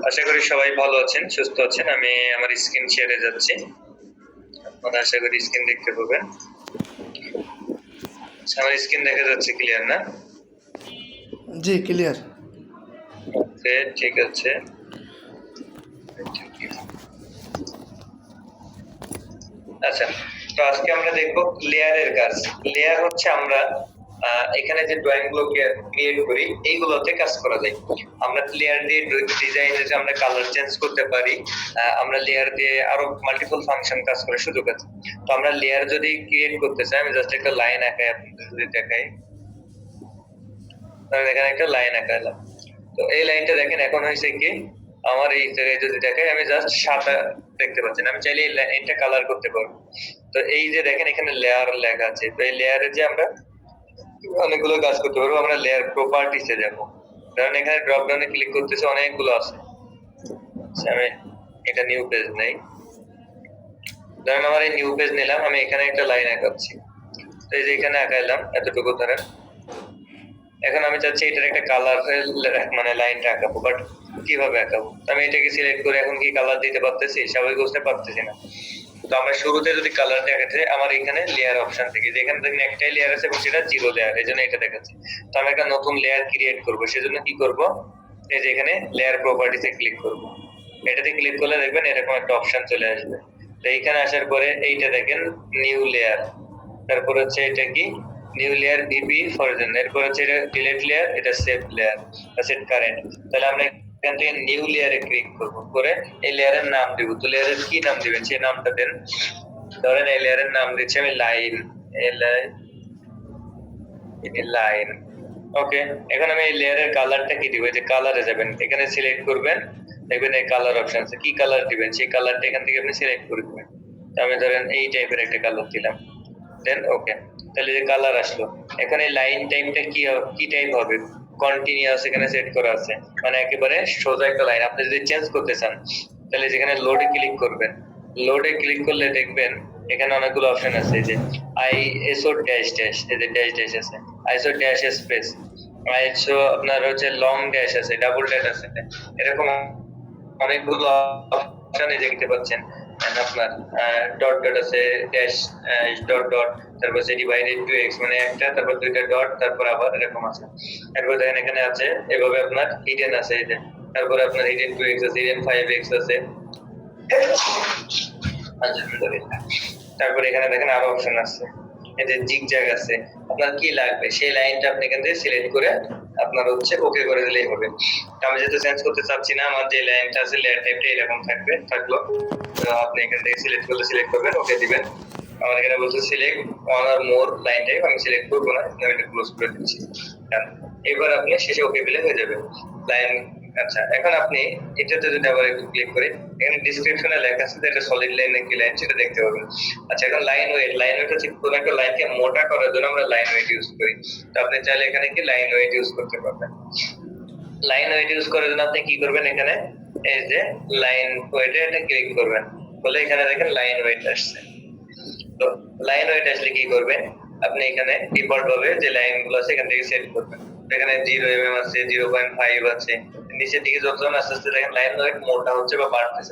আশা করি সবাই ভালো আছেন, সুস্থ আছেন। আমি আমার স্ক্রিন শেয়ারে যাচ্ছি। আপনারা আশা করি স্ক্রিন দেখতে পাবেন। আমার স্ক্রিন দেখা যাচ্ছে ক্লিয়ার না? জি ক্লিয়ার। ওকে, ঠিক আছে। আচ্ছা, তো আজকে আমরা দেখবো লেয়ারের কাজ। লেয়ার হচ্ছে আমরা এখানে যে ড্রয়িং গুলো ক্রিয়েট করি এইগুলোতে কাজ করা যায়। আমরা লেয়ার দিয়ে ডিজাইনে যে আমরা কালার চেঞ্জ করতে পারি, আমরা লেয়ার দিয়ে আরো মাল্টিপল ফাংশন কাজ করে সুযোগ আছে। তো আমরা লেয়ার যদি ক্রিয়েট করতে চাই, আমি জাস্ট একটা লাইন আঁকাই, আপনাদের যদি দেখাই। এখানে একটা লাইন আঁকাইলাম। তো এই লাইনটা দেখেন এখন হয়েছে কি, আমার এই জায়গায় যদি দেখাই, আমি জাস্ট সাদা দেখতে পাচ্ছেন। আমি চাইলে এই লাইনটা কালার করতে পারবো। তো এই যে দেখেন এখানে লেয়ার লেখা আছে, তো এই লেয়ারে যে আমরা অনেকগুলো কাজ করতে পারবো। আমরা লেয়ার প্রপার্টিসে যাবো, কারণ এখানে ড্রপ ডাউনে ক্লিক করতেছে, অনেকগুলো আছে। আমি এটা নিউ পেজ নেই, ধরেন আমার এই নিউ পেজ নিলাম, আমি এখানে একটা লাইন আঁকাচ্ছি। তো এই যে এখানে আঁকাইলাম এতটুকু ধরেন। এখন আমি চাচ্ছি এটার একটা কালার মানে লাইনটা আঁকাবো, বাট কিভাবে আঁকাবো? আমি এটাকে সিলেক্ট করে এখন কি কালার দিতে পারতেছি? স্বাভাবিক অবস্থায় পারতেছি না। তো আমরা শুরুতে যদি কালার দেখাচ্ছে, আমার এখানে লেয়ার অপশন থেকে যেখানে দেখেন একটাই লেয়ার আছে এবং সেটা জিরো লেয়ার, এই জন্য এটা দেখাচ্ছে। তো আমি একটা নতুন লেয়ার ক্রিয়েট করবো, সেজন্য কি করব, এই যে এখানে লেয়ার প্রপার্টিসে ক্লিক করব। এটাতে ক্লিক করলে দেখবেন এরকম একটা অপশন চলে আসবে। তো এইখানে আসার পরে এইটা দেখেন নিউ লেয়ার, তারপর হচ্ছে এটা কি নিউ লেয়ার ভিপি ফরজেন, এরপর হচ্ছে এটা ডিলিট লেয়ার, এটা সেভ লেয়ার, সেট কারেন্ট। তাহলে আমরা এখান থেকে নিউ লেয়ারে ক্লিক করব, করে এই লেয়ারের নাম দিব। তো লেয়ারের কি নাম দিবেন সেই নামটা দেন। ধরেন এই লেয়ারের নাম দিচ্ছি আমি লাইন, লাইন। ওকে, এখন আমি এই লেয়ারের কালারটা কি দিব? যে কালারে যাবেন, এখানে সিলেক্ট করবেন, দেখবেন এই কালার অপশন আছে, কি কালার দিবেন সেই কালারটা এখান থেকে আপনি সিলেক্ট করে দিবেন। আমি ধরেন এই টাইপের একটা কালার দিলাম, দেন ওকে। তাহলে যে কালার আসলো। এখানে লাইন টাইপটা কি টাইপ হবে? কন্টিনিউয়াস এখানে সেট করা আছে, মানে একেবারে সোজা একটা লাইন। আপনি যদি চেঞ্জ করতে চান, তাহলে যেখানে লোডে ক্লিক করবেন, লোডে ক্লিক করলে দেখবেন এখানে অনেকগুলো অপশন আছে, যে আইএসও ড্যাশ ড্যাশ, এই যে ড্যাশ ড্যাশ আছে, আইএসও ড্যাশ স্পেস, আইএসও আপনার হচ্ছে লং ড্যাশ আছে, ডাবল ড্যাশ আছে, এরকম অনেকগুলো অপশন দেখতে পাচ্ছেন। আপনার ডট ডট আছে, ড্যাশ ডট ডট, তারপর সে ডিভাইডেড টু এক্স, মানে একটা, তারপর দুইটা ডট, তারপর আবার এরকম আছে। তারপর দেখেন এখানে আছে এভাবে আপনার হিডেন আছে, এই যে তারপরে আপনার হিডেন 2x আছে, হিডেন 5x আছে। তারপর এখানে দেখেন আরো অপশন আছে, এই যে জিগজ্যাগ আছে। আপনার কি লাগবে সেই লাইনটা আপনি এখান থেকে সিলেক্ট করে আপনার হচ্ছে ওকে করে দিলেই হবে। আমি যেহেতু চেঞ্জ করতে চাচ্ছি না, আমার যে লাইনটা আছে লেয়ার টাইপটা এরকম থাকলো। তো আপনি এখান থেকে সিলেক্ট করলে সিলেক্ট করবেন, ওকে দিবেন। আমার এখানে বলছে select one or more line type, আমি সিলেক্ট করবো না, আমি এটা ক্লোজ করে দিচ্ছি। এবার আপনি শেষে ওকে দিলে হয়ে যাবে লাইন। আচ্ছা, এখন আপনি এটাতে যদি আবার একটু ক্লিক করি, এখানে ডেসক্রিপশনে লেখা আছে যে এটা সলিড লাইন নাকি লাইন, সেটা দেখতে পাবেন। আচ্ছা, এখন লাইন ওয়েট হচ্ছে কোনো একটা লাইনকে মোটা করার জন্য আমরা লাইন ওয়েট ইউজ করি। তো আপনি চাইলে এখানে কি লাইন ওয়েট ইউজ করতে পারবেন। লাইন ওয়েট ইউজ করার জন্য আপনি কি করবেন, এখানে এই যে লাইন ওয়েটে এটা ক্লিক করবেন, বলে এখানে দেখেন লাইন ওয়েট আসছে। তো লাইন ওয়েট আসলে কি করবেন, আপনি এখানে ডিফল্ট ভাবে যে লাইন গুলো আছে এখান থেকে সেট করবেন। এখানে 0 mm আছে, 0.5 আছে, নিচের দিকে যত আস্তে আস্তে দেখেন লাইন ওয়েট মোটা হচ্ছে বা বাড়তেছে,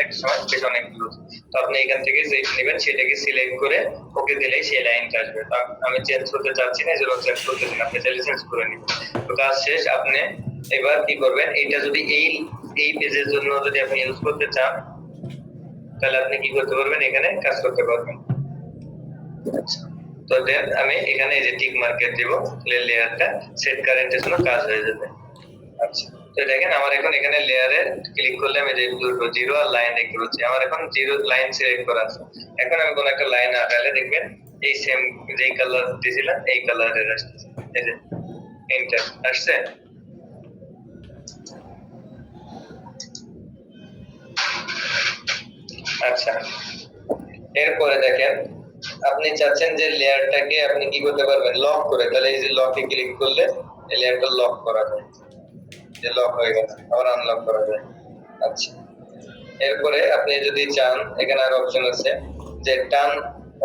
একটা সময় বেশ অনেকগুলো। তো আপনি এখান থেকে যেটা নেবেন সেটাকে সিলেক্ট করে ওকে দিলেই সেই লাইনটা আসবে। তো আমি চেঞ্জ করতে চাচ্ছি না, যেন চেঞ্জ করতেছি না, আপনি চাইলে চেঞ্জ করে নিন। তো কাজ শেষ। আপনি এবার কি করবেন, এটা যদি এই পেজের জন্য যদি আপনি ইউজ করতে চান, তাহলে আপনি কি করতে পারবেন, এখানে কাজ করতে পারবেন। তো দেন আমি এখানে এই যে টিক মার্কেট দিব, লেয়ারটা সেট কারেন্টের জন্য কাজ হয়ে যাবে। আচ্ছা, তো দেখেন আমার এখন এখানে লেয়ারে ক্লিক করলে আমি যে দুটো জিরো আর লাইন দেখতে পাচ্ছি, আমার এখন জিরো লাইন সিলেক্ট করা আছে। এখন আমি কোন একটা লাইন আঁকালে দেখবেন এই সেম যেই কালার দিয়েছিলাম এই কালারের আসছে, এই যে এন্টার আসছে। আচ্ছা, এরপরে দেখেন আপনি চাচ্ছেন যে লেয়ারটাকে আপনি কি করতে পারবেন, লক করে। তাহলে এই যে লকে ক্লিক করলে এই লেয়ারটা লক করা যায়, যে লক হয়ে গেছে, আবার আনলক করা যায়। আচ্ছা, এরপরে আপনি যদি চান এখানে আর অপশন আছে যে টার্ন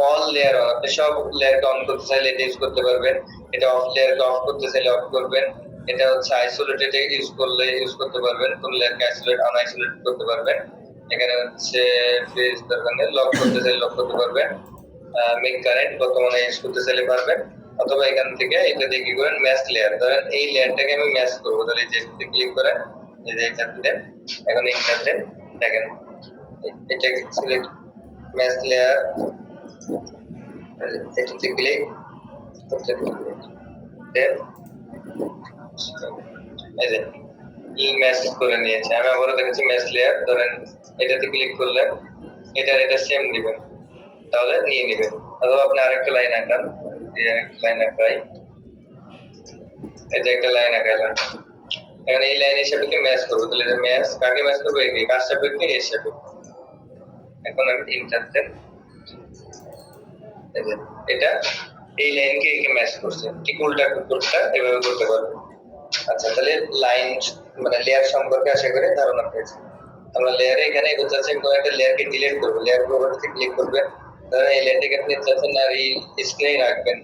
অল লেয়ার অন, আপনি সব লেয়ারকে অন করতে চাইলে এটা ইউজ করতে পারবেন। এটা অফ লেয়ারকে অফ করতে চাইলে অফ করবেন। এটা হচ্ছে আইসোলেটেড ইউজ করতে পারবেন, কোন লেয়ারকে আইসোলেট আনআইসোলেট করতে পারবেন। এখানে হচ্ছে ফেজ দরকার লক করতে চাইলে লক করতে পারবেন, মেক কারেন্ট বর্তমানে ইউজ করতে চাইলে পারবেন, অথবা এখান থেকে এটা দিয়ে কি করেন ম্যাচ লেয়ার, ধরেন এই লেয়ারটাকে আমি ম্যাচ করবো, তাহলে এই যে ক্লিক করেন, এই যে এখানে দেন, এখন এখানে দেন, দেখেন এটাকে সিলেক্ট ম্যাচ লেয়ার, এটাতে ক্লিক করতে দেন, এই যে ম্যাচ করে নিয়েছে। আমি আবারও দেখেছি ম্যাচ লেয়ার, ধরেন এটাতে ক্লিক করলে এটা সেম দিবেন, তাহলে নিয়ে নেবেন। অথবা আপনি আরেকটা লাইন আঁকান, লাইন আঁকাই, এই যে একটা লাইন আঁকাইলাম, এখন এই লাইন হিসেবে ম্যাচ করবো, তাহলে ম্যাচ কাকে ম্যাচ করবো, এই কাজ সাপেক্ষে এর সাপেক্ষে। এখন আমি ইন্টার দেন, এটা এই লাইনকে একে ম্যাচ করছে, ঠিক উল্টা এভাবে করতে পারবে। আচ্ছা, তাহলে লাইন মানে লেয়ার সম্পর্কে আশা করি ধারণা পেয়েছি। আমরা লেয়ারে এখানে এগোতে চাচ্ছি, কোনো একটা লেয়ারকে ডিলিট করবো, লেয়ার প্রপার্টিতে ক্লিক করবেন, ধরেন এই লেয়ারটাকে আপনি চাচ্ছেন না এই স্ক্রিনে রাখবেন,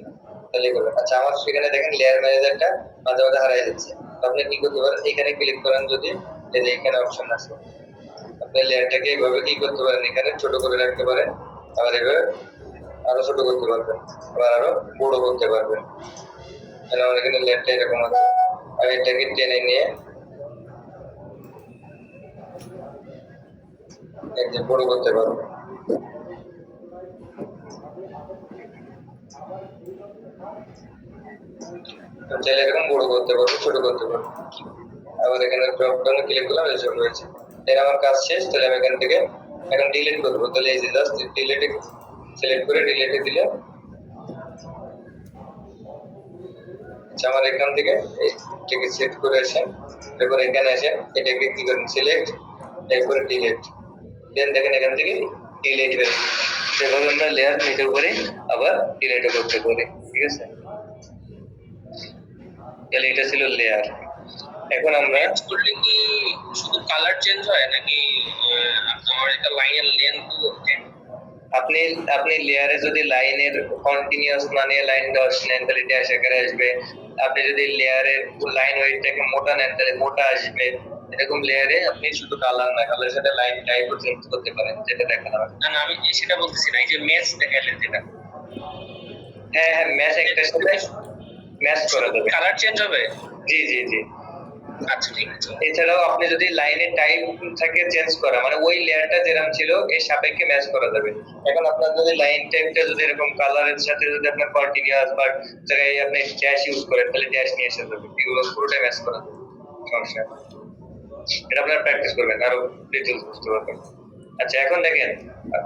তাহলে করবেন। আচ্ছা, আমার সেখানে দেখেন লেয়ার ম্যানেজারটা মাঝে মাঝে হারাই যাচ্ছে, আপনি কি করতে পারেন, এখানে ক্লিক করেন, যদি এই যে এখানে অপশন আছে, আপনি লেয়ারটাকে এইভাবে কি করতে পারেন, এখানে ছোট করে রাখতে পারেন, আবার এভাবে আরো ছোট করতে পারবেন, আবার আরো বড় করতে পারবেন। আমার এখানে লেয়ারটা এরকম আছে, আর এটাকে টেনে নিয়ে বড় করতে পারবেন। চাইলে এরকম বড় করতে পারবো, ছোট করতে পারবো। আবার এখানে ড্রপ ডাউনে ক্লিক করলাম, এই ছোট হয়েছে। এর আমার কাজ শেষ, তাহলে আমি এখান থেকে এখন ডিলিট করবো, তাহলে এই যে জাস্ট ডিলিটে সিলেক্ট করে ডিলিটে দিলে আমার এখান থেকে এটাকে সেট করে আসেন, এরপর এখানে আসেন, এটাকে কি করেন সিলেক্ট, এরপরে ডিলিট দেন, দেখেন এখান থেকে ডিলিট হয়ে সেভাবে আমরা লেয়ার নিতে পারি, আবার ডিলিটও করতে পারি। ঠিক আছে, তাহলে এটা ছিল লেয়ার। এখন আমরা করলে কি শুধু কালার চেঞ্জ হয় নাকি আমার একটা লাইনের লেন্থ আপনি আপনি লেয়ারে যদি লাইনের কন্টিনিউয়াস না নিয়ে লাইন ডস নেন, তাহলে এটা আকারে আসবে। আপনি যদি লেয়ারের লাইন ওয়েটটাকে মোটা নেন, তাহলে মোটা আসবে। এরকম লেয়ারে আপনি শুধু কালার না, কালারের সাথে লাইন টাইপও চেঞ্জ করতে পারেন, যেটা দেখানো হবে। না, আমি সেটা বলতেছি না, এই যে ম্যাচ দেখালেন যেটা, হ্যাঁ ম্যাচ একটার সাথে ম্যাচ করা যাবে, কালার চেঞ্জ হবে। জি জি জি। আচ্ছা, ঠিক আছে। এছাড়াও আপনি যদি লাইনের টাইপ থাকে চেঞ্জ করা, মানে ওই লেয়ারটা যেরকম ছিল এর সাপেক্ষে ম্যাচ করা যাবে। এখন আপনার যদি লাইন টাইপটা যদি এরকম কালারের সাথে যদি আপনার কন্টিনিউয়াস বা জায়গায় আপনি ড্যাশ ইউজ করেন, তাহলে ড্যাশ নিয়ে এসে যাবে, এগুলো পুরোটাই ম্যাচ করা যাবে, সমস্যা নেই। এটা আপনারা প্র্যাকটিস করবেন, আরো ডিটেইলস বুঝতে পারবেন। আচ্ছা, এখন দেখেন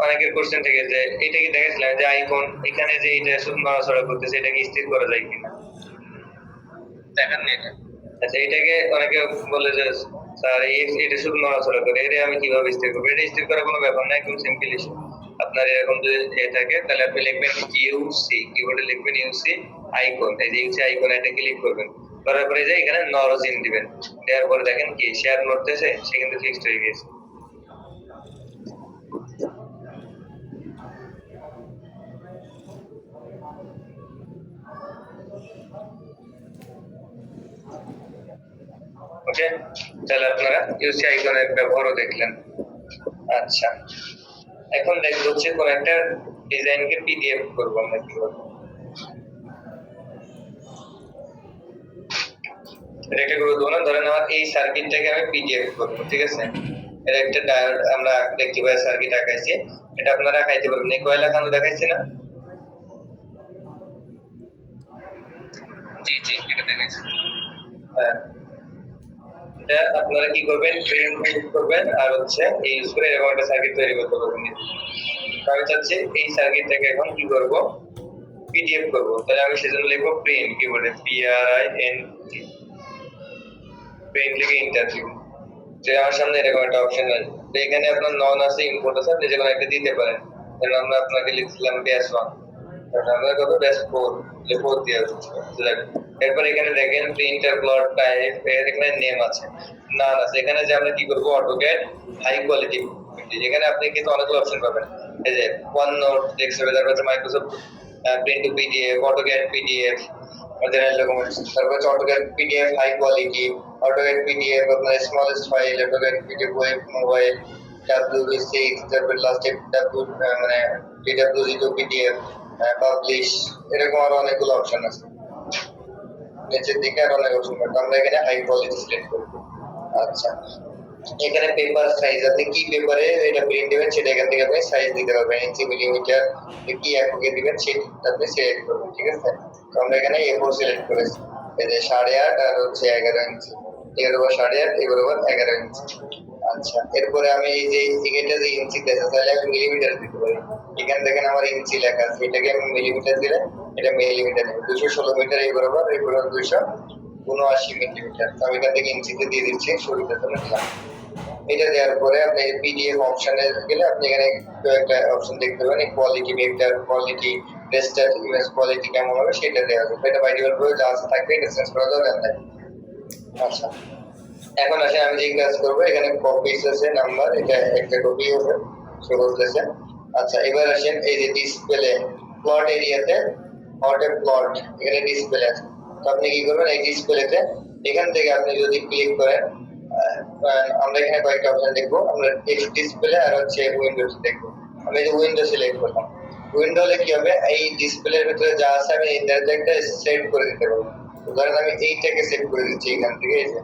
অনেকের কোশ্চেন থেকে যে এটা কি দেখেছিলাম যে আইকন এখানে যে এটা শুধু নড়াচড়া করতেছে, এটা কি স্থির করা যায় কিনা, দেখেন না এটা। আচ্ছা, এটাকে অনেকে বলে যে স্যার এটা শুধু নড়াচড়া করে, এটা আমি কিভাবে স্থির করবো? এটা স্থির করার কোনো ব্যাপার না, একদম সিম্পল ইস্যু। আপনার এরকম যদি থাকে, তাহলে আপনি লিখবেন ইউসি, কিবোর্ডে লিখবেন ইউসি আইকন, এই যে ইউসি আইকন, এটা ক্লিক করবেন, করার পরে যে এখানে নরজিন দিবেন, দেওয়ার পরে দেখেন কি শেয়ার নড়তেছে, সে কিন্তু ফিক্সড হয়ে গেছে। ওকে, তাহলে আপনারা ইউসি আইকনের ব্যবহারও দেখলেন। আচ্ছা, এখন দেখবো হচ্ছে কোন একটা ডিজাইনকে পিডিএফ করবো আমরা কিভাবে। এটা করে দেবো না, ধরেন আমার এই সার্কিটটাকে আমি পিডিএফ করবো, ঠিক আছে। এর একটা ডায়োড আমরা দেখতে পাই, সার্কিট আঁকাইছি, এটা আপনারা আঁকাইতে পারবেন। এই কয়লা কান্ড দেখাইছি না? জি জি, এটা দেখাইছি। হ্যাঁ, এটা আপনারা কি করবেন, ট্রেন ইউজ করবেন, আর হচ্ছে এই ইউজ করে এরকম একটা সার্কিট তৈরি করতে পারবেন। আমি চাচ্ছি এই সার্কিটটাকে এখন কি করব, পিডিএফ করব। তাহলে আমি সেজন্য লিখবো প্রিন্ট, কিবোর্ডে PRINT, প্রিন্ট লিখে এন্টার দিব। যে আমার সামনে এরকম একটা অপশন আছে, তো এখানে আপনার নন আছে, ইম্পোর্ট আছে, আপনি যেকোনো একটা দিতে পারেন। যেমন আমরা আপনাকে লিখছিলাম BAS1, তাহলে আমরা কত BAS4, যে 4 দিয়ে দিচ্ছি। এরপর এখানে দেখেন প্রিন্টার প্লট টাইপ, এখানে নেম আছে, নাম আছে। এখানে যে আমরা কি করব, অটোক্যাড হাই কোয়ালিটি, যেখানে আপনি কিন্তু অনেকগুলো অপশন পাবেন। এই যে OneNote, ডেস্কটপে, তারপর Microsoft print to PDF, AutoCAD PDF, general documents, তারপর হচ্ছে AutoCAD PDF high quality, AutoCAD PDF আপনার smallest file, AutoCAD PDF web mobile, WB6, তারপর লাস্ট মানে DWG2 পিডিএফ, পাবলিশ, এরকম আরো অনেকগুলো অপশন আছে। নিচের দিকে আরো অনেক অপশন আছে, আমরা এখানে হাই কোয়ালিটি সিলেক্ট করব। আচ্ছা, এখানে পেপার সাইজ, আপনি কি পেপারে এটা প্রিন্ট দিবেন সেটা এখান থেকে আপনি সাইজ দিতে পারবেন, ইঞ্চি মিলিমিটার কি এককে দিবেন সেটা আপনি সিলেক্ট করবেন, ঠিক আছে। তো আমরা এখানে A4 সিলেক্ট করেছি, এই যে 8.5 আর হচ্ছে 11 ইঞ্চি, এগুলো 8.5 এগুলো 11 ইঞ্চি। আচ্ছা, এরপরে আমি এই যে এটা যে ইঞ্চি আছে তাহলে আমি মিলিমিটার দিতে পারি, এখানে দেখেন আমার ইঞ্চি লেখা আছে, এটাকে আমি মিলিমিটার দিলে এটা মিলিমিটার নেবে, 216 মিটার এই বরাবর 279 মিলিমিটার। আমি এখান থেকে ইঞ্চিতে দিয়ে দিচ্ছি, সুবিধার জন্য দিলাম। এটা দেওয়ার পরে আপনি পিডিএফ অপশনে গেলে আপনি এখানে একটা অপশন দেখতে পাবেন, quality, vector quality, raster image quality কেমন হবে সেটা দেওয়া যাবে। এটা বাই ডিফল্ট ভাবে যা আছে থাকবে, এটা চেঞ্জ করা যাবে না। আচ্ছা, এখন আসেন আমি যে কাজ করবো, এখানে কপিস আছে নাম্বার, এটা একটা কপি হবে শো করতেছে। আচ্ছা, এবার আসেন এই যে ডিসপ্লে প্লট এরিয়াতে, হটে প্লট এখানে ডিসপ্লে আছে। তো আপনি কি করবেন, এই ডিসপ্লেতে এখান থেকে আপনি যদি ক্লিক করেন, আমরা এখানে কয়েকটা অপশন দেখবো, আমরা টেক্সট ডিসপ্লে আর হচ্ছে উইন্ডোজ দেখবো। আমি যে উইন্ডো সিলেক্ট করলাম, উইন্ডো হলে কি হবে, এই ডিসপ্লের ভিতরে যা আছে আমি এটাতে একটা সেট করে দিতে পারবো। ধরেন আমি এইটাকে সেট করে দিচ্ছি এখান থেকে, এই যে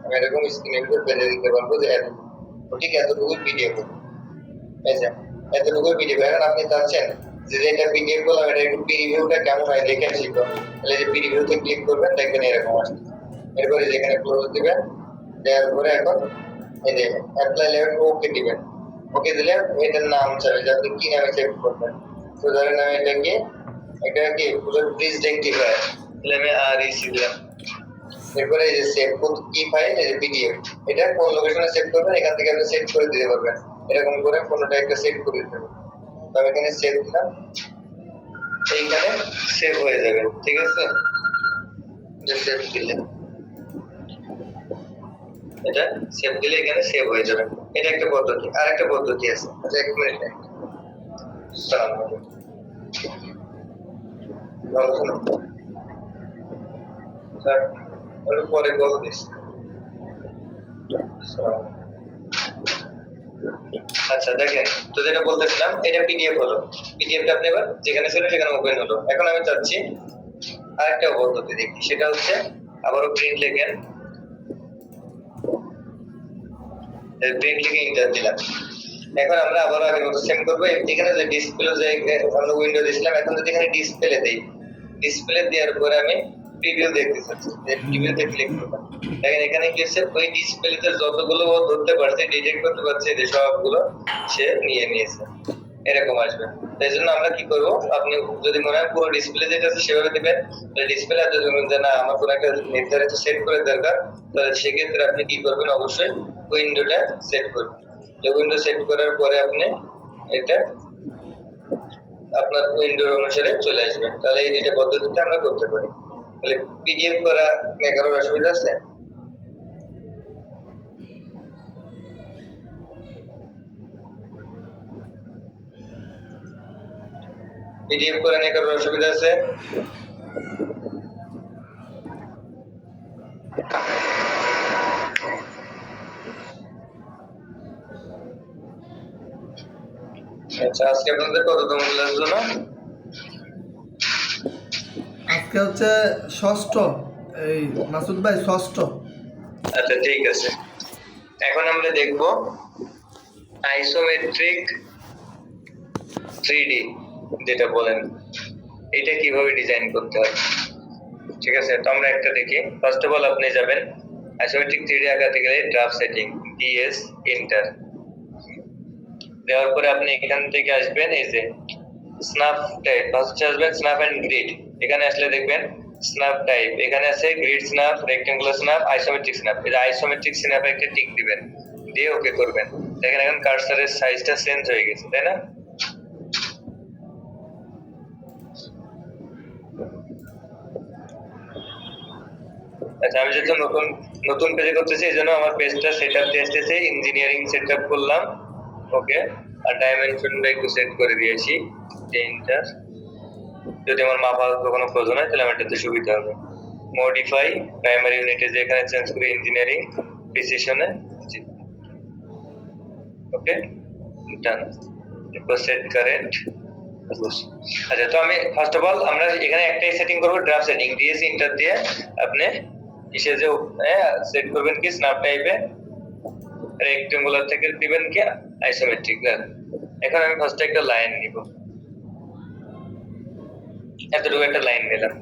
আমি এরকম স্ক্রিনের ভিতরে বেঁধে দিতে পারবো যে ঠিক এতটুকু পিডিএফ, এই যে এতটুকু পিডিএফ। এখন আপনি চাচ্ছেন যে এটা পিডিএফ করলাম, এটা একটু প্রিভিউটা কেমন হয় দেখে শিখো, তাহলে যে প্রিভিউতে ক্লিক করবেন দেখবেন এরকম আসবে। এরপরে যেখানে ক্লোজ দিবেন, দেওয়ার পরে এখন এই যে অ্যাপ্লাই লেভেল ওকে দিবেন, ওকে দিলে এটার নাম চাবে যে আপনি কি নামে সেভ করবেন। তো ধরেন আমি এটা কি পুরো ব্রিজ রেক্টিফায়ার, তাহলে আমি REC দিলাম। এরপরে এই যে সেভ কি ফাইল, এই যে পিডিএফ, এটা কোন লোকেশনে সেভ করবেন এখান থেকে আপনি সেভ করে দিতে পারবেন, এরকম করে কোনটা একটা সেভ করে দিতে পারবেন। তো আমি এখানে সেভ দিলাম, এইখানে সেভ হয়ে যাবে, ঠিক আছে। সেভ দিলে এটা সেভ দিলে এখানে সেভ হয়ে যাবে, এটা একটা পদ্ধতি। আর একটা পদ্ধতি আছে, আচ্ছা 1 মিনিট সালাম স্যার, ওর পরে কল দিস। আচ্ছা দেখেন, তো যেটা বলতেছিলাম, এটা পিডিএফ হলো, পিডিএফটা আপনি এবার যেখানে ছিল সেখানে ওপেন হলো। এখন আমি চাচ্ছি আরেকটা পদ্ধতি দেখি, সেটা হচ্ছে আবারও প্রিন্ট লেখেন, প্রিন্ট লিখে ইন্টার দিলাম। এখন আমরা আবার আগের মতো সেম করবো, এখানে যে ডিসপ্লে যে আমরা উইন্ডো দিয়েছিলাম, এখন যদি এখানে ডিসপ্লে দেই, ডিসপ্লে দেওয়ার পরে আমি প্রিভিউ দেখতে চাচ্ছি, প্রিভিউতে ক্লিক করব। দেখেন এখানে কি হচ্ছে, ওই ডিসপ্লেতে যতগুলো ও ধরতে পারছে, ডিটেক্ট করতে পারছে, যে সবগুলো সে নিয়ে নিয়েছে, এরকম আসবে। তাই জন্য আমরা কি করব, আপনি যদি মনে হয় পুরো ডিসপ্লে যেটা আছে সেভাবে দিবেন, ডিসপ্লে আর যদি মনে হয় না আমার কোনো একটা নির্ধারিত সেট করে দরকার, তাহলে সেক্ষেত্রে আপনি কি করবেন, অবশ্যই উইন্ডোটা সেট করবেন। উইন্ডো সেট করার পরে আপনি এটা আপনার উইন্ডোর অনুসারে চলে আসবে। তাহলে এই দুইটা পদ্ধতিতে আমরা করতে পারি। তাহলে পিডিএফ করা কারোর অসুবিধা আছে? পিডিএফ করে নিয়ে কারোর অসুবিধা আছে? আচ্ছা, আজকে আপনাদের কততম ক্লাস হলো? আজকে হচ্ছে ষষ্ঠ, এই মাসুদ ভাই ষষ্ঠ। আচ্ছা ঠিক আছে, এখন আমরা দেখব আইসোমেট্রিক 3D যেটা বলেন, এটা কিভাবে ডিজাইন করতে হয়। ঠিক আছে, তো আমরা একটা দেখি। ফার্স্ট অফ অল আপনি যাবেন আইসোমেট্রিক 3D আঁকাতে গেলে ড্রাফট সেটিং, DS এন্টার দেওয়ার পরে আপনি এখান থেকে আসবেন এই যে স্ন্যাপ টাইপ, ফার্স্টে আসবেন স্ন্যাপ এন্ড গ্রিড, এখানে আসলে দেখবেন স্ন্যাপ টাইপ, এখানে আছে grid snap, rectangular snap, isometric snap. এই আইসোমেট্রিক স্ন্যাপে একটা টিক দিবেন, দিয়ে ওকে করবেন। দেখেন এখন কার্সারের সাইজটা চেঞ্জ হয়ে গেছে, তাই না? আচ্ছা, আমি যেহেতু নতুন পেজে করতেছি, এই জন্য আমার পেজটা সেটআপ দিয়ে আসতেছে, ইঞ্জিনিয়ারিং সেটআপ করলাম, ওকে। আর ডাইমেনশনটা একটু সেট করে দিয়েছি, এন্টার। যদি আমার মাপা কোনো প্রয়োজন হয় তাহলে আমার এটাতে সুবিধা হবে। মডিফাই প্রাইমারি ইউনিটে যেখানে চেঞ্জ করি ইঞ্জিনিয়ারিং প্রিসিশনে, ওকে ডান। এরপর সেট কারেন্ট। আচ্ছা, তো আমি ফার্স্ট অফ অল আমরা এখানে একটাই সেটিং করব, ড্রাফট সেটিং দিয়েছি ইন্টার দিয়ে আপনি কিসে যে সেট করবেন কি স্ন্যাপ টাইপে রেক্টেঙ্গুলার থেকে দিবেন কি আইসোমেট্রিক। এখন আমি ফার্স্টে একটা লাইন নিব, এতটুকু একটা লাইন নিলাম।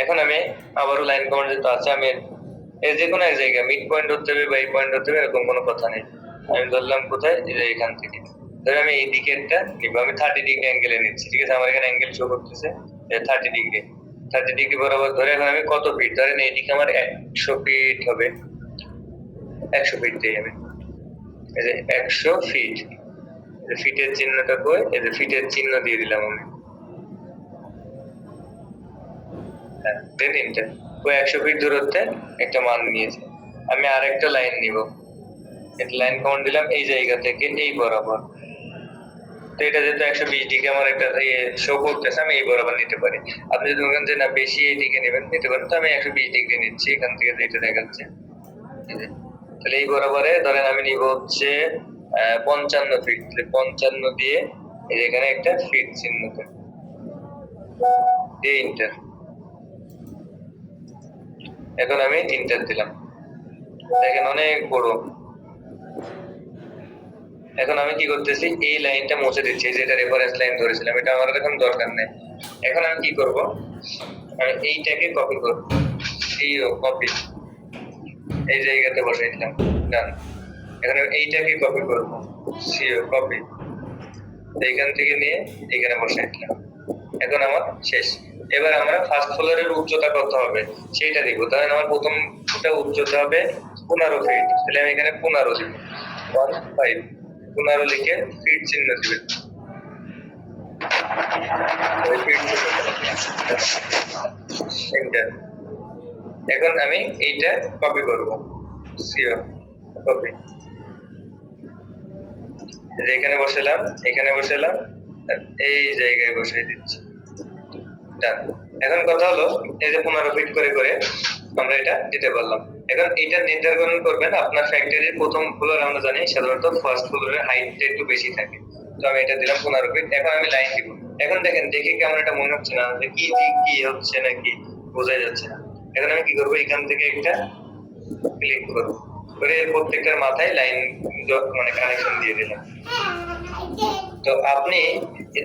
এখন আমি আবারও লাইন কমান্ড যেটা আছে আমি এই যে কোনো এক জায়গায় মিড পয়েন্ট হতে হবে বা এই পয়েন্ট হতে হবে এরকম কোনো কথা নেই। আমি ধরলাম কোথায়, এই যে এখান থেকে ধরে আমি এই দিকেরটা নিব, আমি 30 ডিগ্রি অ্যাঙ্গেলে নিচ্ছি, ঠিক আছে? আমার এখানে অ্যাঙ্গেল শো করতেছে 30 ডিগ্রি, 30 ডিগ্রি বরাবর ধরে এখন আমি কত ফিট ধরেন এইদিকে আমার 100 ফিট হবে, 100 ফিট দিয়ে আমি এই যে 100 ফিট, ফিটের চিহ্নটা কই, এই যে ফিটের চিহ্ন দিয়ে দিলাম আমি। হ্যাঁ, তিনটা ওই 100 ফিট দূরত্বে একটা মান নিয়েছে। আমি আরেকটা লাইন নিব, একটা লাইন কমান্ড দিলাম এই জায়গা থেকে এই বরাবর। তো এটা যেহেতু 120 ডিগ্রি আমার একটা শো করতেছে, আমি এই বরাবর নিতে পারি। আপনি যদি মনে করেন যে না বেশি এই দিকে নেবেন নিতে পারেন, তো আমি 120 ডিগ্রি নিচ্ছি এখান থেকে যেটা দেখাচ্ছে। তাহলে এই বরাবরে ধরেন আমি নিব হচ্ছে 55 ফিট, 55 দিয়ে এখানে একটা ফিট চিহ্ন দিয়ে ইন্টার। এখন আমি ইন্টার দিলাম, দেখেন অনেক বড়। এখন আমি কি করতেছি, এই লাইনটা মুছে দিচ্ছি, যেটা রেফারেন্স লাইন ধরেছিলাম, এটা আমার এখন দরকার নেই। এখন আমি কি করব, আমি এইটাকে কপি করব, এই কপি এই জায়গাতে বসাই দিলাম, ডান। এখন এইটাকে কপি করব, সিও কপি এইখান থেকে নিয়ে এখানে বসাই দিলাম। এখন আমার শেষ। এবার আমরা ফার্স্ট ফ্লোরের উচ্চতা কত হবে সেটা দেখব। ধরেন আমার প্রথমটা উচ্চতা হবে 15 ফিট, তাহলে আমি এখানে 15 দিব, 15 15 লিখে ফিট চিহ্ন দিবেন। এখন আমি এইটা কপি করব, সিও কপি এখানে বসালাম, এখানে বসালাম, এই জায়গায় বসিয়ে দিচ্ছি, ডান। এখন কথা হলো এই যে 15 ফিট করে করে আমরা এটা দিতে পারলাম। এখন এটা নির্ধারণ করবেন আপনার ফ্যাক্টরির প্রথম ফ্লোর, আমরা জানি সাধারণত ফার্স্ট ফ্লোরের হাইটটা একটু বেশি থাকে, তো আমি এটা দিলাম 15 ফিট। এখন আমি লাইন দিব। এখন দেখেন দেখে কেমন এটা মনে হচ্ছে না যে কি কি হচ্ছে নাকি বোঝা যাচ্ছে না। এখন আমি কি করবো, এখান থেকে একটা ক্লিক করবো, করে প্রত্যেকটার মাথায় লাইন মানে কানেকশন দিয়ে দিলাম। তো আপনি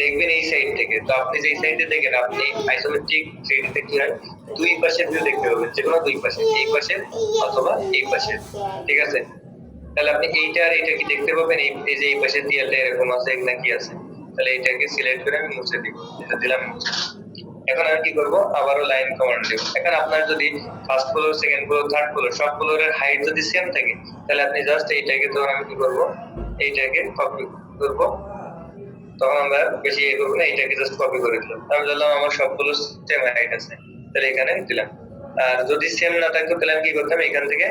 দেখবেন এই সাইড থেকে, তো আপনি যে সাইডে দেখেন আপনি আইসোমেট্রিক 3D তে কি হয়, দুই পাশের ভিউ দেখতে পাবেন, যে কোনো দুই পাশে, এই পাশে অথবা এই পাশে, ঠিক আছে? তাহলে আপনি এইটা আর এটা কি দেখতে পাবেন, এই যে এই পাশে দেয়ালটা এরকম আছে নাকি আছে, তাহলে এটাকে সিলেক্ট করে আমি মুছে দিব, এটা দিলাম মুছে। এখন আমি কি করব, আবারও লাইন কমান্ড দেব। এখন আপনার যদি first floor, second floor, third floor সব ফ্লোরের হাইট যদি সেম থাকে, তাহলে আপনি জাস্ট এইটাকে, তখন আমি কি করব, এইটাকে কপি করব, তখন আমরা বেশি ইয়ে করবো না, এইটাকে জাস্ট কপি করে দিলাম। আমি বললাম আমার সবগুলো সেম হাইট আছে, তাহলে এখানে দিলাম। আর যদি সেম না থাকতো তাহলে আমি কি করতাম, এখান থেকে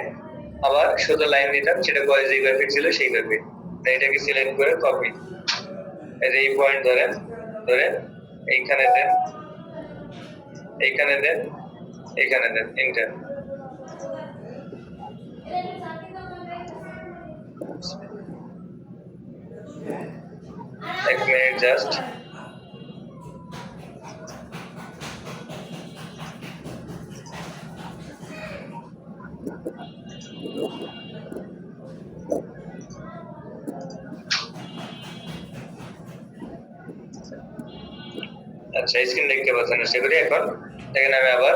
আবার শুধু লাইন দিতাম, সেটা কয় যেইভাবে ফিট ছিল সেইভাবে। এটাকে সিলেক্ট করে কপি, এই পয়েন্ট ধরেন, ধরে এইখানে দেন, এইখানে দেন, এইখানে দেন, এন্টার। এক মিনিট জাস্ট। আচ্ছা, স্ক্রিন দেখতে পাচ্ছেন না সেগুলি। এখন দেখেন আমি আবার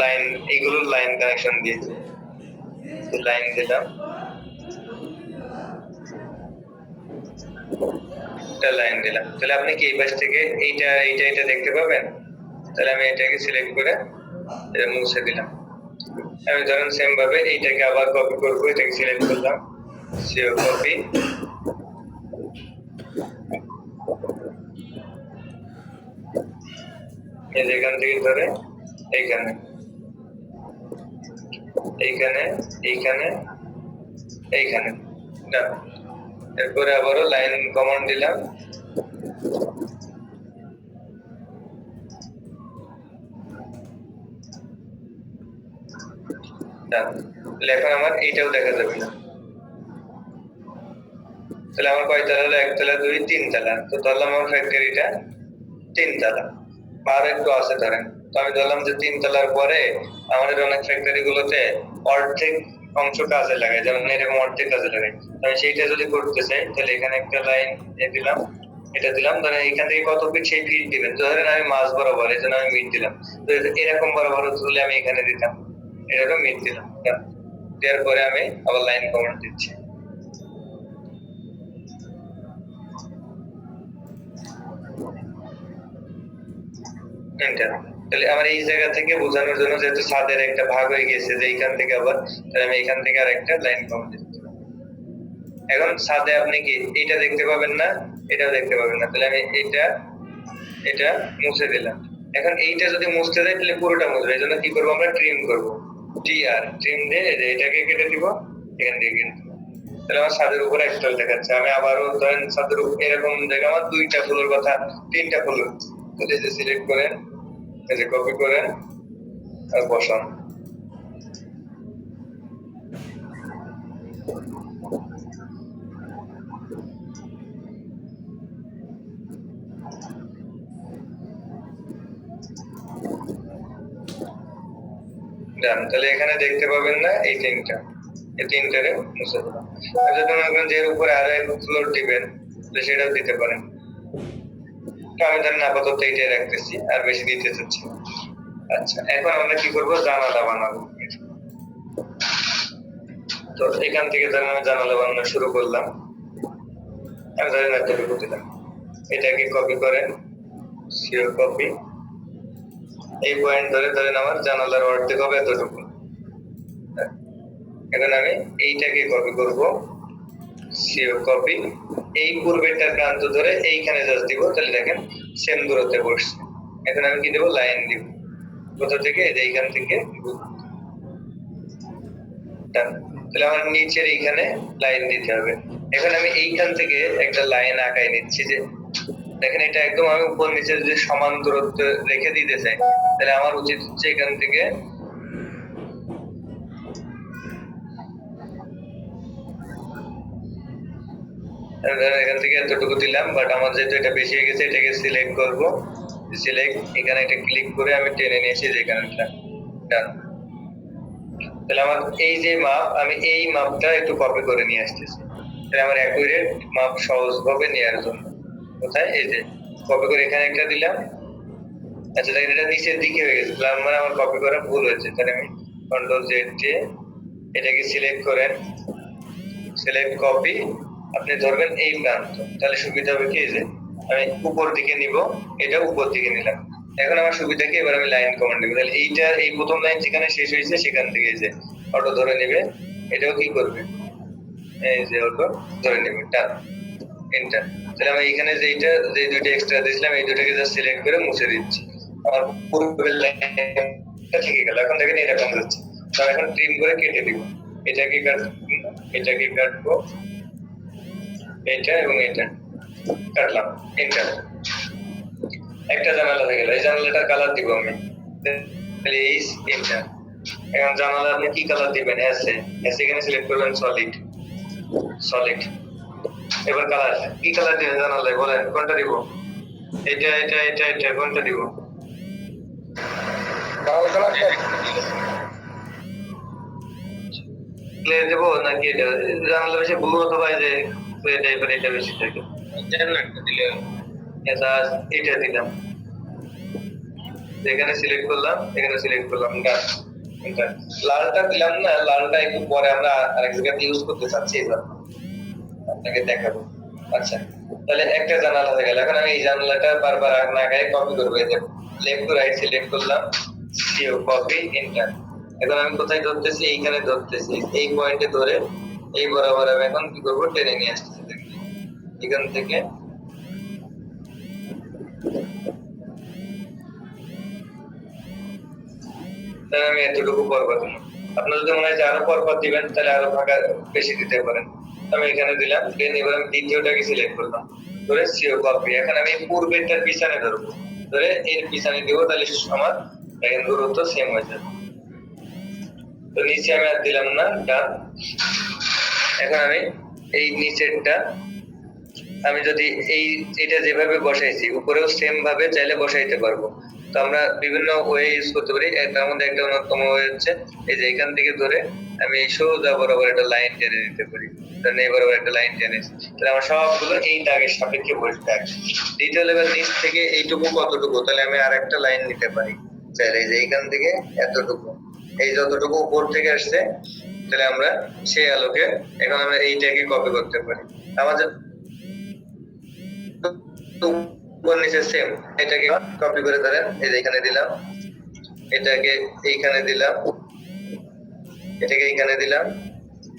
লাইন, এইগুলোর লাইন কানেকশন দিয়েছি, লাইন দিলাম, লাইন দিলাম। তাহলে আপনি কি এই পাশ থেকে এইটা এইটা এটা দেখতে পাবেন। তাহলে আমি এটাকে সিলেক্ট করে এটা মুছে দিলাম। আমি ধরেন সেম ভাবে এইটাকে আবার কপি করব, এটাকে সিলেক্ট করলাম, সেভ কপি, এই যেখান থেকে ধরে এইখানে, এইখানে, এইখানে, এইখানে, ডান। এরপরে আবারও লাইন কমান্ড দিলাম, ডান। তাহলে এখন আমার এইটাও দেখা যাবে না। তাহলে আমার কয়তলা হলো? একতলা, দুই, তিনতলা। তো ধরলাম আমার ফ্যাক্টরিটা তিনতলা, বা আরো একটু আছে ধরেন। তো আমি ধরলাম যে তিনতলার পরে আমাদের অনেক ফ্যাক্টরি গুলোতে অর্ধেক অংশ কাজে লাগায়, যেমন এরকম অর্ধেক কাজে লাগায়। আমি সেইটা যদি করতে চাই তাহলে এখানে একটা লাইন দিলাম, এটা দিলাম। ধরেন এখান থেকে কত ফিট সেই ফিট দিবেন। তো ধরেন আমি মাঝ বরাবর, এই জন্য আমি মিট দিলাম। তো এরকম বরাবর হলে আমি এখানে দিতাম, এরকম মিট দিলাম। দেওয়ার পরে আমি আবার লাইন কমান্ড দিচ্ছি। এন্টার। তাহলে আমার এই জায়গা থেকে বোঝানোর জন্য, যেহেতু ছাদের একটা ভাগ হয়ে গেছে যে এইখান থেকে আবার, তাহলে আমি এখান থেকে আর একটা লাইন কমান্ড দিচ্ছি। এখন ছাদে আপনি কি এটা দেখতে পাবেন না, এটাও দেখতে পাবেন না। তাহলে আমি এটা মুছে দিলাম। এখন এইটা যদি মুছতে যাই তাহলে পুরোটা মুছবে। এই জন্য কি করবো? আমরা ট্রিম করবো, ট্রিম দিয়ে এটাকে কেটে দিব, এখান থেকে কেটে দিব। তাহলে আমার ছাদের উপরে একটা দেখাচ্ছে। আমি আবারও ধরেন ছাদের উপর এরকম জায়গা আমার দুইটা ফুলের কথা, তিনটা ফুল, তাহলে যে সিলেক্ট করেন, এই যে কপি করেন আর বসান। ডান। তাহলে এখানে দেখতে পাবেন না এই তিনটা, এই তিনটারে মুছে দিলাম। আর যদি মনে করেন যে এর উপরে আরো এক ফ্লোর দিবেন, তো সেটাও দিতে পারেন। আমি ধরেন আপাতত এইটাই রাখতেছি, আর বেশি দিতে চাচ্ছি না। আচ্ছা, এখন আমরা কি করবো? জানালা বানাবো। তো এখান থেকে ধরেন আমি জানালা বানানো শুরু করলাম। আমি ধরেন এতটুকু দিলাম। এটাকে কপি করেন, সিও কপি। এই পয়েন্ট ধরে ধরেন আমার জানালার অর্ধেক হবে এতটুকু। এখন আমি এইটাকে কপি করব, সিও কপি। এই পূর্বেরটার প্রান্ত ধরে এইখানে জাস্ট দিব, তাহলে দেখেন সেম দূরত্বে বসছে। এখন আমি কি দেবো? লাইন দিব। কোথা থেকে? এইখান থেকে। তাহলে আমার নিচের এইখানে লাইন দিতে হবে। এখন আমি এইখান থেকে একটা লাইন আঁকাই নিচ্ছি, যে দেখেন এটা একদম আমি উপর নিচে যদি সমান দূরত্ব রেখে দিতে চাই, তাহলে আমার উচিত হচ্ছে এখান থেকে এখান থেকে এতটুকু দিলাম। বাট আমার যেহেতু এটা বেশি হয়ে গেছে, এটাকে সিলেক্ট করব, সিলেক্ট, এখানে এটা ক্লিক করে আমি টেনে নিয়ে এসে যেখানে ডান। তাহলে আমার এই যে মাপ, আমি এই মাপটা একটু কপি করে নিয়ে আসতেছি। তাহলে আমার অ্যাকুরেট মাপ সহজভাবে নেওয়ার জন্য কোথায়? এই যে কপি করে এখানে একটা দিলাম। আচ্ছা, তাহলে এটা নিচের দিকে হয়ে গেছে, মানে আমার কপি করা ভুল হয়েছে। তাহলে আমি কন্ট্রোল জেড দিয়ে এটাকে সিলেক্ট করেন, সিলেক্ট কপি। আপনি ধরবেন এই প্রান্ত, তাহলে সুবিধা হবে কি? যে আমি উপর দিকে নিব, এটা উপর দিকে নিলাম। এখন আমার সুবিধা কি? এবার আমি লাইন কমান্ড দিব। তাহলে এইটা, এই প্রথম লাইন যেখানে শেষ হয়েছে সেখান থেকে যে অটো ধরে নেবে, এটাও কি করবে? এই যে অটো ধরে নেবে, টান, এন্টার। তাহলে আমি এখানে যে দুইটা এক্সট্রা দিয়েছিলাম, এই দুটাকে জাস্ট সিলেক্ট করে মুছে দিচ্ছি। আমার পূর্বের লাইনটা থেকে গেল। এখন দেখেন এরকম যাচ্ছে। তো এখন ট্রিম করে কেটে দিব। এটাকে কাটবো, এটা এবং এটা কাটলাম, এন্টার। একটা জানালা হয়ে গেল। এই জানালাটার কালার দিব আমি, তাহলে এই এন্টার। এখন জানালা আপনি কি কালার দিবেন? এখানে সিলেক্ট করবেন সলিড। এবার কালার কি কালার দিবেন জানালায়? বলেন কোনটা দিব? এটা কোনটা দিব? লাল কালার ক্লিয়ার দেবো নাকি এটা? জানালা বেশি ব্লু অথবা যে টাইপের, এটা বেশি থাকে। এটা দিলাম, এখানে সিলেক্ট করলাম, এখানে সিলেক্ট করলাম, ডান। লালটা দিলাম না, লালটা একটু পরে আমরা আরেক জায়গাতে ইউজ করতে চাচ্ছি, এবার আপনাকে দেখাবো। আচ্ছা, তাহলে একটা জানালা হয়ে গেল। এখন আমি এই জানালাটা বারবার না গায়ে কপি করবো। এই যে লেফট টু রাইট সিলেক্ট করলাম, সিও কপি, এন্টার। এখন আমি কোথায় ধরতেছি? এইখানে ধরতেছি। এই পয়েন্টে ধরে এই বরাবর আমি এখন কি করবো? টেনে নিয়ে আসতেছি এখান থেকে। তাহলে আমি এতটুকু পরপর দিলাম। আপনার যদি মনে হয় যে আরো পরপর দিবেন, তাহলে আরো ফাঁকা বেশি দিতে পারেন। আমি এখানে দিলাম, দেন এবার আমি দ্বিতীয়টাকে সিলেক্ট করলাম, ধরে সিও কপি। এখন আমি পূর্বেরটার পিছনে ধরবো, ধরে এর পিছনে দিব, তাহলে আমার দেখেন দূরত্ব সেম হয়ে যাবে। তো নিচে আমি আর দিলাম না, ডান। এখন আমি এই নিচেরটা আমি যদি এটা যেভাবে বসাইছি উপরেও সেম ভাবে চাইলে বসাইতে পারবো। তো আমরা বিভিন্ন ওয়ে ইউজ করতে পারি। তার মধ্যে একটা অন্যতম ওয়ে হচ্ছে এই যে এখান থেকে ধরে আমি এই সোজা বরাবর একটা লাইন টেনে নিতে পারি। তাহলে এই বরাবর একটা লাইন টেনে, তাহলে আমার সবগুলো এই দাগের সাপেক্ষে বসবে। দ্বিতীয় লেভেল নিচ থেকে এইটুকু কতটুকু, তাহলে আমি আর একটা লাইন নিতে পারি চাইলে, এই যে এইখান থেকে এতটুকু, এই যতটুকু উপর থেকে আসছে, তাহলে আমরা সেই আলোকে এখন আমরা এইটাকে কপি করতে পারি। আমাদের উপর নিচে সেম, এটাকে কপি করে ধরেন এই যে এখানে দিলাম, এটাকে এইখানে দিলাম, এটাকে এইখানে দিলাম,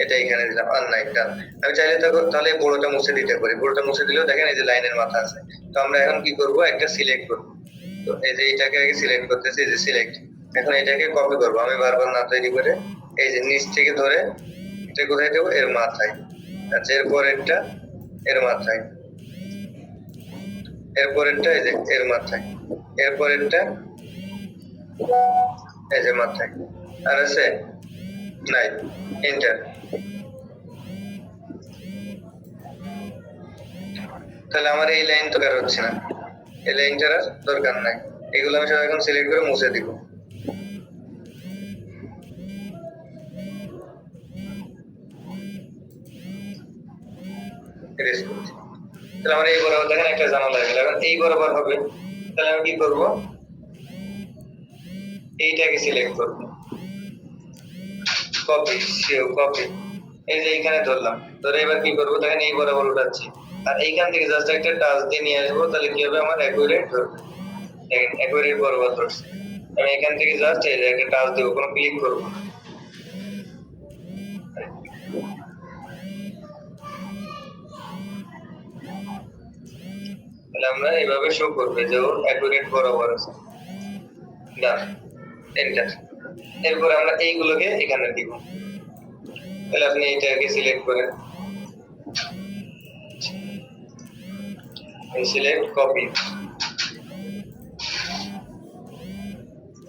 এটা এইখানে দিলাম, আর নাই ডান। আমি চাইলে তাহলে বড়টা মুছে দিতে পারি। বড়টা মুছে দিলেও দেখেন এই যে লাইনের মাথা আছে। তো আমরা এখন কি করব, একটা সিলেক্ট করব। তো এই যে এটাকে আগে সিলেক্ট করতেছি, এই যে সিলেক্ট। এখন এটাকে কপি করব আমি বারবার না তৈরি করে, এই যে নিচ থেকে ধরে এটা কোথায় দেবো, এর মাথায়। আচ্ছা, এরপরেরটা এর মাথায়, এরপরেরটা এই যে এর মাথায়, এরপরেরটা এই যে মাথায়। আর আছে নাই, এন্টার। তাহলে আমার এই লাইন তো দরকার হচ্ছে না, এই লাইনটার আর দরকার নাই। এগুলো আমি সব এখন সিলেক্ট করে মুছে দিব। তাহলে আমার এই বরাবর দেখেন একটা জানালা হয়ে গেল। এখন এই বরাবর হবে, তাহলে আমি কি করব, এইটাকে সিলেক্ট করব, কপি, কপি, এই যে এইখানে ধরলাম, ধরে এবার কি করব, দেখেন এই বরাবর উঠাচ্ছি, আর এইখান থেকে জাস্ট একটা টাচ দিয়ে নিয়ে আসবো। তাহলে কি হবে, আমার অ্যাকুরেট ধরবে। দেখেন অ্যাকুরেট বরাবর ধরছে। আমি এখান থেকে জাস্ট এই যে একটা টাচ দেবো, কোনো ক্লিক করবো না। তাহলে আমরা এইভাবে শো করবে যে ওর অ্যাকুরেট বরাবর আছে। ডান, এন্টার। এরপর আমরা এইগুলোকে এখানে দিব। তাহলে আপনি এইটাকে সিলেক্ট করেন, সিলেক্ট, কপি,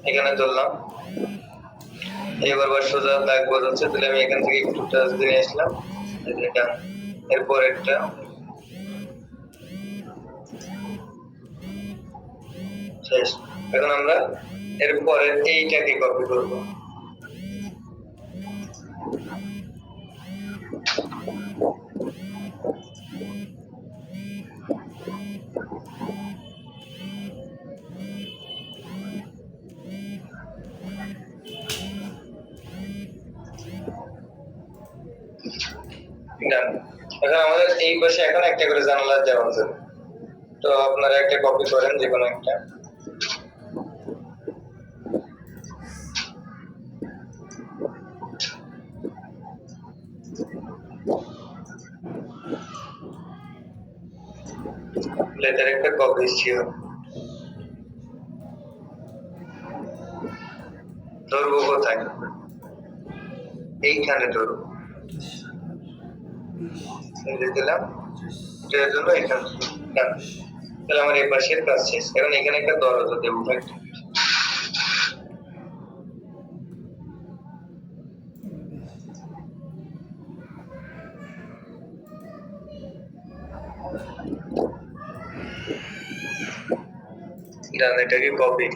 এখানে ধরলাম। এবার সোজা দাগ হচ্ছে, তাহলে আমি এখান থেকে একটু টাচ দিয়ে আসলাম, এটা এরপর একটা শেষ। এখন আমরা এরপরে এইটাকে কপি করব। এখন আমাদের এই পাশে এখন একটা করে জানালা দেওয়া আছে। তো আপনারা একটা কপি করেন, যে কোনো একটা। লেটার একটা কপি ছিল, ধরবো কোথায়, এইখানে ধরবো, দিলাম এটার জন্য এখানে। তাহলে আমার এই পাশের কাজ শেষ। এখন এখানে একটা দরজা দেবো, এটাকে কপি,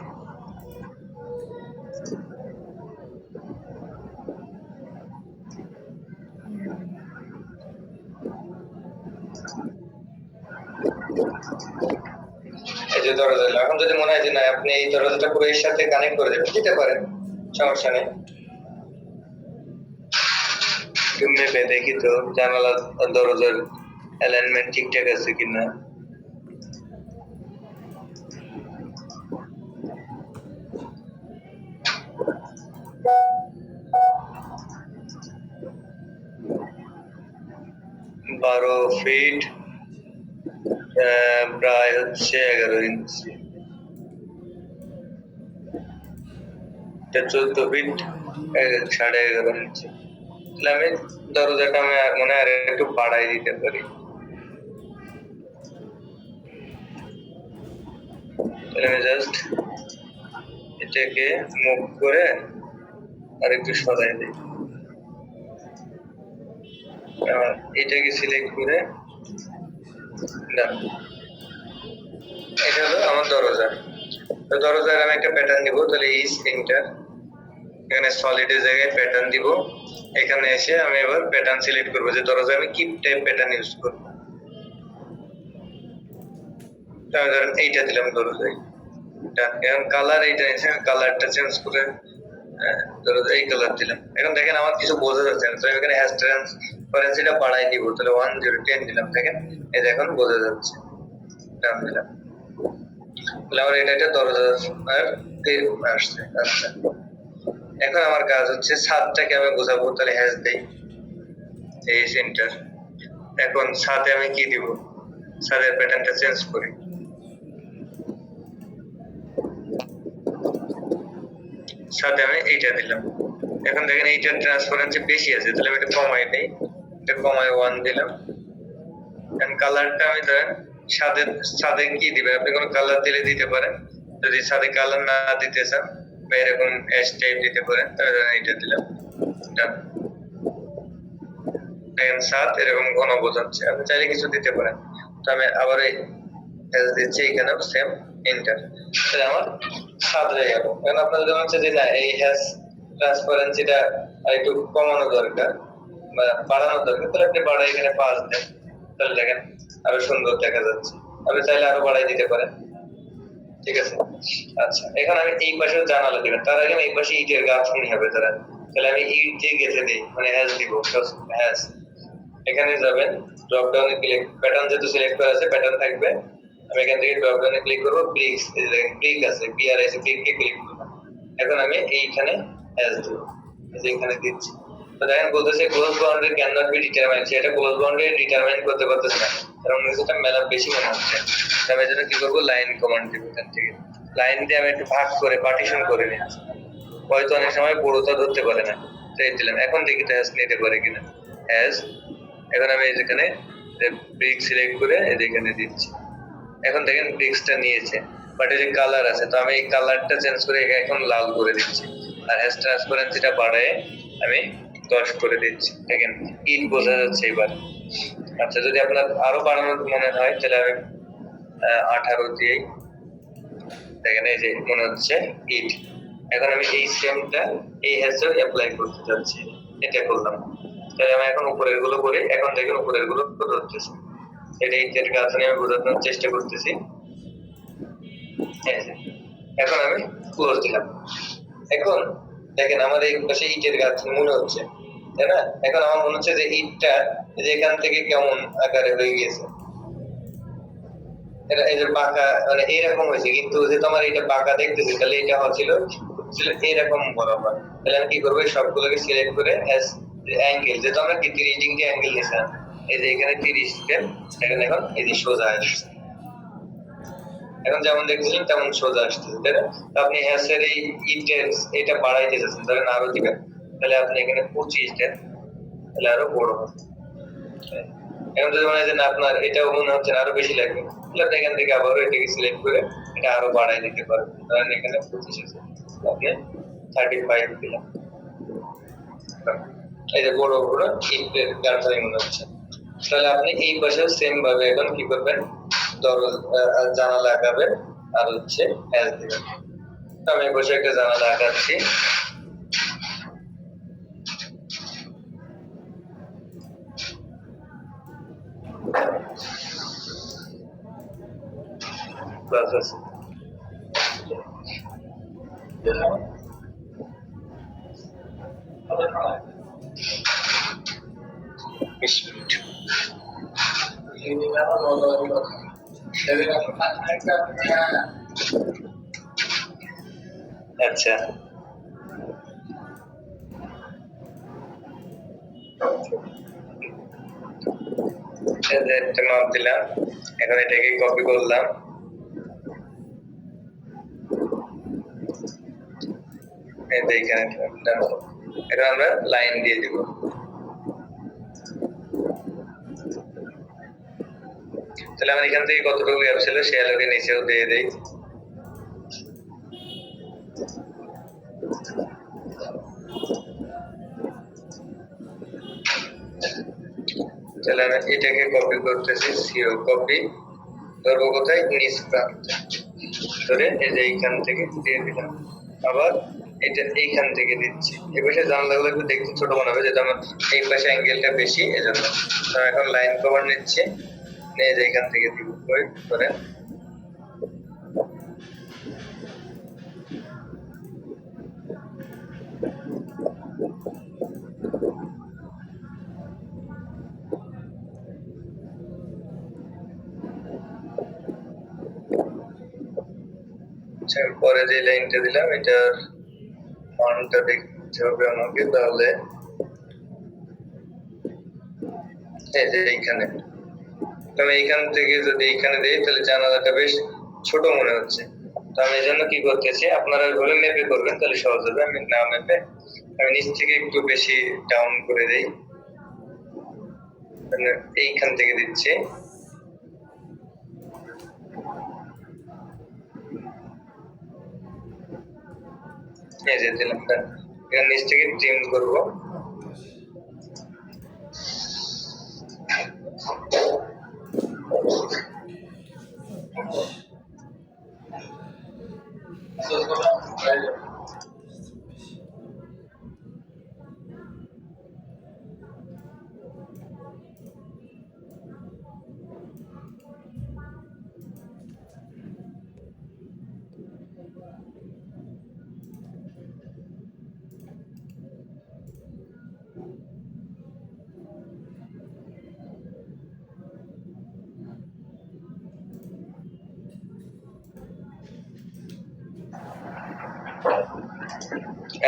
এই যে দরজা। এখন যদি মনে হয় যে না, আপনি এই দরজাটা পুরো এর সাথে কানেক্ট করে দেবেন, দিতে পারেন, সমস্যা নেই। মেপে দেখি তো জানালা দরজার অ্যালাইনমেন্ট ঠিকঠাক আছে কিনা। বারো ফিট প্রায় হচ্ছে 11 ইঞ্চি, 14 ফিট 11.5 ইঞ্চি। তাহলে আমি দরজাটা আমি মনে হয় একটু বাড়াই দিতে পারি। তাহলে আমি জাস্ট এটাকে মুভ করে আর একটু সরাই দিই। এটাকে সিলেক্ট করে ডান। এটা হলো আমার দরজা। তো দরজার আমি একটা প্যাটার্ন দিব, তাহলে এই স্প্রিংটার এখানে সলিডের জায়গায় প্যাটার্ন দিব। এখানে এসে আমি এবার প্যাটার্ন সিলেক্ট করবো যে দরজায় আমি কি টাইপ প্যাটার্ন ইউজ করবো। আমি ধরেন এইটা দিলাম দরজায়। এখন কালার এইটা এসে কালারটা চেঞ্জ করে দরজা এই কালার দিলাম। এখন দেখেন আমার কিছু বোঝা যাচ্ছে না, তো এখানে হ্যাশ ট্রান্সপারেন্সিটা বাড়াই দিব, তাহলে 1010 দিলাম। দেখেন এই এখন বোঝা যাচ্ছে, ডান দিলাম। তাহলে আমার এটা দরজা আর আসছে। আচ্ছা, এখন আমার কাজ হচ্ছে ছাদটাকে আমি বোঝাবো, তাহলে হ্যাশ দেই এই সেন্টার। এখন ছাদে আমি কি দিব, ছাদের প্যাটার্নটা চেঞ্জ করি। ছাদে আমি এইটা দিলাম। এখন দেখেন এইটার ট্রান্সপারেন্সি বেশি আছে, তাহলে আমি এটা কমাই দেই। এটা কমাই 1 দিলাম। এখন কালারটা আমি ধরেন ছাদে কি দিবেন, আপনি কোনো কালার দিলে দিতে পারেন। যদি ছাদে কালার না দিতে চান বা এরকম অ্যাশ টাইপ দিতে পারেন, তাহলে এইটা দিলাম। দেখেন ছাদ এরকম ঘন বোঝাচ্ছে, আপনি চাইলে কিছু দিতে পারেন। তো আমি আবার এই অ্যাশ দিচ্ছি, এখানেও সেম এন্টার। তাহলে আমার ছাদ হয়ে গেল। এখন আপনার যেমন হচ্ছে যে না এই হ্যাশ ট্রান্সপারেন্সিটা একটু কমানো দরকার বা বাড়ানো দরকার, তাহলে আপনি বাড়াই এখানে 5 দেন, তাহলে দেখেন আরো সুন্দর দেখা যাচ্ছে। আপনি চাইলে আরো বাড়াই দিতে পারেন, ঠিক আছে। আচ্ছা, এখন আমি এই পাশেও জানালা দিবেন, তার আগে আমি এই পাশে ইটের গাঁথনি হবে তারা, তাহলে আমি ইট দিয়ে গেঁথে দিই, মানে হ্যাশ দিব, হ্যাশ। এখানে যাবেন, ড্রপ ডাউনে ক্লিক, প্যাটার্ন যেহেতু সিলেক্ট করা আছে প্যাটার্ন থাকবে। আমি এখান থেকে ড্রপ ডাউনে ক্লিক করবো, ব্রিক্স, এই যে ব্রিক আছে, বিআরএস ব্রিককে ক্লিক করব। এখন আমি এইখানে হ্যাশ দেব, এই যে এখানে দিচ্ছি। তো দেখেন বলতেছে close boundary can not be determined, সেটা ক্লোজ বাউন্ডারি ডিটারমাইন করতে পারতেছে না, কারণ এটা মেলা বেশি মনে হচ্ছে। আমি এজন্য কি করবো, লাইন কমান্ড দিব। এখান থেকে লাইন দিয়ে আমি একটু ভাগ করে পার্টিশন করে নিচ্ছি, হয়তো অনেক সময় বড়টা ধরতে পারে না, তাই দিলাম। এখন দেখি তো হ্যাশ নিতে পারে কিনা, হ্যাশ। এখন আমি এখানে ব্রিক সিলেক্ট করে এখানে দিচ্ছি। এখন দেখেন ব্রিক্সটা নিয়েছে, বাট এই যে কালার আছে, তো আমি এই কালারটা চেঞ্জ করে এখন লাল করে দিচ্ছি, আর হ্যাশ ট্রান্সপারেন্সিটা বাড়ায় আমি 10 করে দিচ্ছি। দেখেন ইট বোঝা যাচ্ছে এবার। আচ্ছা, যদি আপনার আরো বাড়ানোর মনে হয় তাহলে আমি 18 দিয়েই দেখেন এই যে মনে হচ্ছে ইট। এখন আমি এই সেমটা এই হ্যাশটা অ্যাপ্লাই করতে যাচ্ছি, এটা করলাম। তাহলে আমি এখন উপরের গুলো করি, এখন দেখেন উপরের গুলো ধরতেছি। এটা ইটের গাঁথনি আমি বোঝানোর চেষ্টা করতেছি। এখন আমি ক্লোজ দিলাম। এখন দেখেন আমার এই পাশে ইটের গাঁথনি মনে হচ্ছে, তাই না? এখন আমার মনে হচ্ছে যে ইটটা এখান থেকে কেমন আকারে হয়ে গেছে, এটা এই যে বাঁকা, মানে এইরকম হয়েছে, কিন্তু যেহেতু আমার এটা বাঁকা দেখতেছি, তাহলে এটা হচ্ছিল এরকম বরাবর। তাহলে আমি কি করবো, সবগুলোকে সিলেক্ট করে অ্যাজ অ্যাঙ্গেল, যেহেতু আমরা কি 30 ডিগ্রি অ্যাঙ্গেল নিয়েছিলাম, এই যে এখানে 30 ডিগ্রি, এখানে এখন এই যে সোজা আসছে। এখন যেমন দেখছিলেন তেমন সোজা আসতেছে, তাই না? আপনি হ্যাশের এই ইটের এটা বাড়াইতে চাচ্ছেন, ধরেন আরো দিবেন, তাহলে আপনি এখানে 25 দেন, তাহলে আরো বড় হবে। এখন যদি মনে হয় যে না আপনার এটাও মনে হচ্ছে আরো বেশি লাগবে, তাহলে আপনি এখান থেকে আবারও এটাকে সিলেক্ট করে এটা আরো বাড়াই দিতে পারবেন। ধরেন এখানে 25 আছে, আপনি 35 দিলাম। এই যে বড় বড় ইটের গাঁথনি মনে হচ্ছে। তাহলে আপনি এই পাশেও সেম ভাবে এখন কি করবেন, জানালা আঁকাবেন আর হচ্ছে হ্যাশ দিবেন। আমি এই পাশে একটা জানালা আঁকাচ্ছি। আচ্ছা, একটা মাপ দিলাম, এখন এটাকে কপি করলাম, এখন আমরা লাইন দিয়ে দিব। তাহলে আমার এখান থেকে কতটুকু গ্যাপ ছিল সে আলোকে নিচেও দিয়ে দেই। তাহলে আমি এটাকে কপি করতেছি, সিও কপি ধরবো কোথায়, নিচ প্রান্তে ধরে এই যে এইখান থেকে দিয়ে দিলাম। আবার এটা এইখান থেকে দিচ্ছি। এই পাশে জানলাগুলো একটু দেখতে ছোট মনে হবে, যেটা আমার এই পাশে অ্যাঙ্গেলটা বেশি, এজন্য। তো এখন লাইন কভার নিচ্ছি, নিয়ে যে এইখান থেকে দিব করে পরে যে লাইনটা দিলাম এটার মানটা দেখতে হবে আমাকে, তাহলে এই যে এইখানে আমি এইখান থেকে যদি এইখানে দিই তাহলে জানালাটা বেশ ছোট মনে হচ্ছে। তো আমি এই জন্য কি করতেছি, আপনারা ওইভাবে মেপে করবেন তাহলে সহজ হবে। আমি না মেপে আমি নিচ থেকে একটু বেশি ডাউন করে দিই, এইখান থেকে দিচ্ছি। এই যে দিলাম, এখানে নিচ থেকে ট্রিম করবো।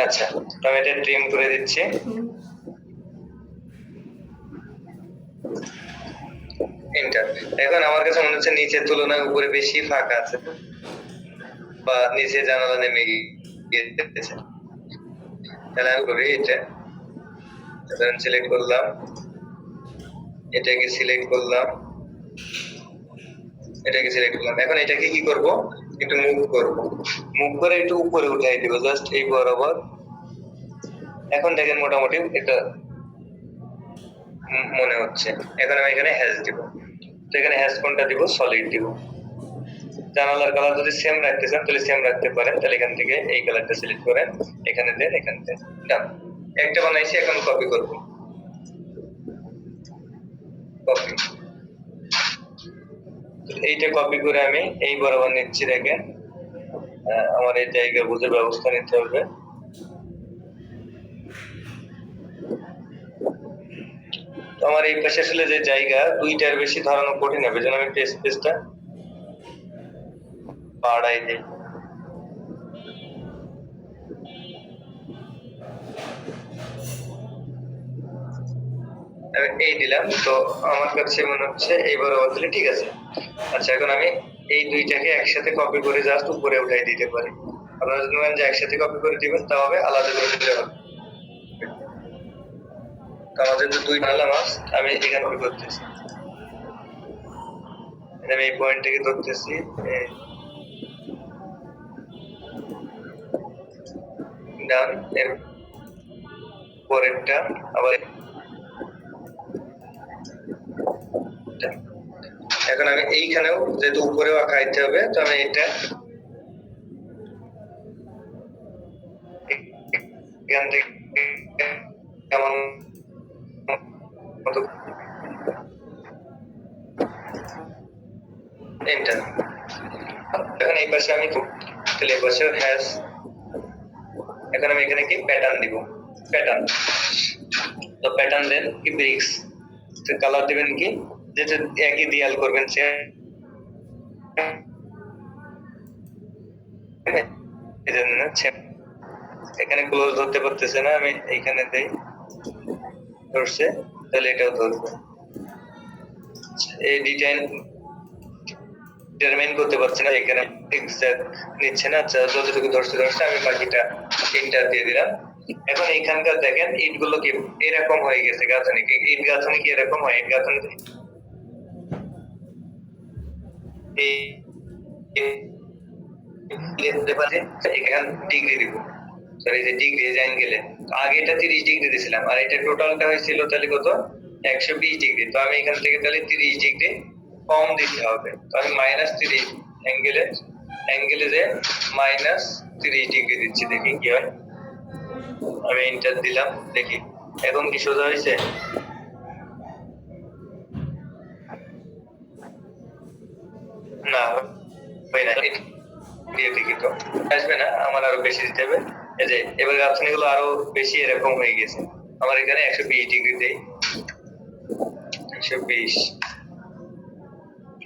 আচ্ছা, তো আমি এটা ট্রিম করে দিচ্ছি। এন্টার। এখন আমার কাছে মনে হচ্ছে নিচের তুলনায় উপরে বেশি ফাঁকা আছে, বা নিচে জানালা নেমে গিয়েছে। তাহলে আমি করি এটা, সিলেক্ট করলাম, এটাকে সিলেক্ট করলাম, এটাকে সিলেক্ট করলাম। এখন এটাকে কি করব, একটু মুভ করব, মুভ করে একটু উপরে উঠাই দিব, জাস্ট এই বরাবর। এখন দেখেন মোটামুটি এটা মনে হচ্ছে। এখন আমি এখানে হ্যাশ দিব, তো এখানে হ্যাশ কোনটা দিব, সলিড দিব। জানালার কালার যদি সেম রাখতে চান তাহলে সেম রাখতে পারেন, তাহলে এখান থেকে এই কালারটা সিলেক্ট করেন, এখানে দেন, এখানে দেন, ডান। একটা বানাইছি, এখন কপি করব, কপি। এইটা কপি করে আমি এই বরাবর নিচ্ছি। দেখেন আমার এই জায়গা বুঝে ব্যবস্থা নিতে হবে। আমার এই পাশে আসলে যে জায়গা দুইটার বেশি ধরানো কঠিন হবে, যেন আমি স্পেসটা বাড়াই দিই। এই দিলাম, তো আমার কাছে মনে হচ্ছে এইবার দিলে ঠিক আছে। আচ্ছা, এখন আমি এই দুইটাকে একসাথে কপি করে জাস্ট উপরে উঠাই দিতে পারি। আপনারা যদি বলেন যে একসাথে কপি করে দিবেন তাহলে আলাদা করে দিতে হবে। আমাদের তো দুই নালা মাছ, আমি এখানে কপি করতেছি, আমি এই পয়েন্ট থেকে ধরতেছি, ডান। এর পরেরটা আবার, এখন আমি এইখানেও যেহেতু উপরেও আঁকাইতে হবে, তো আমি এটা এখান থেকে কেমন এন্টার। এখন এই পাশে আমি তাহলে এই পাশে হ্যাশ। এখন আমি এখানে কি প্যাটার্ন দিব, প্যাটার্ন। তো প্যাটার্ন দেন কি ব্রিক্স, তো কালার দিবেন কি, যেটা একই দেয়াল করবেন সে এখানে ক্লোজ ধরতে পারতেছে না, আমি এইখানে দেই, ধরছে, তাহলে এটাও ধরবে। এই ডিজাইন ডিটারমাইন করতে পারছি না, এখানে এক্সাক্ট নিচ্ছে না। আচ্ছা, যতটুকু ধরছে আমি বাকিটা এন্টার দিয়ে দিলাম। এখন এইখানকার দেখেন ইটগুলো কি এরকম হয়ে গেছে, গাঁথনি কি ইট গাঁথনি কি এরকম হয়, ইট গাঁথনি এখানে ডিগ্রি দিব, এই যে ডিগ্রি অ্যাঙ্গেলে আগে এটা 30 ডিগ্রি দিছিলাম, আর এটা টোটালটা হয়েছিল তাহলে কত 120 ডিগ্রি। তো আমি এখান থেকে তাহলে 30 ডিগ্রি কম দিতে হবে। তো আমি -30 অ্যাঙ্গেলে যে -30 ডিগ্রি দিচ্ছি, দেখি কি হয়। আমি এন্টার দিলাম, দেখি এখন কি সোজা হয়েছে? না, হয় না। দিয়ে দেখি তো আসবে না, আমার আরো বেশি দিতে হবে। এই যে এবার গাছগুলো আরো বেশি এরকম হয়ে গেছে। আমার এখানে 120 ডিগ্রি দেই, 120।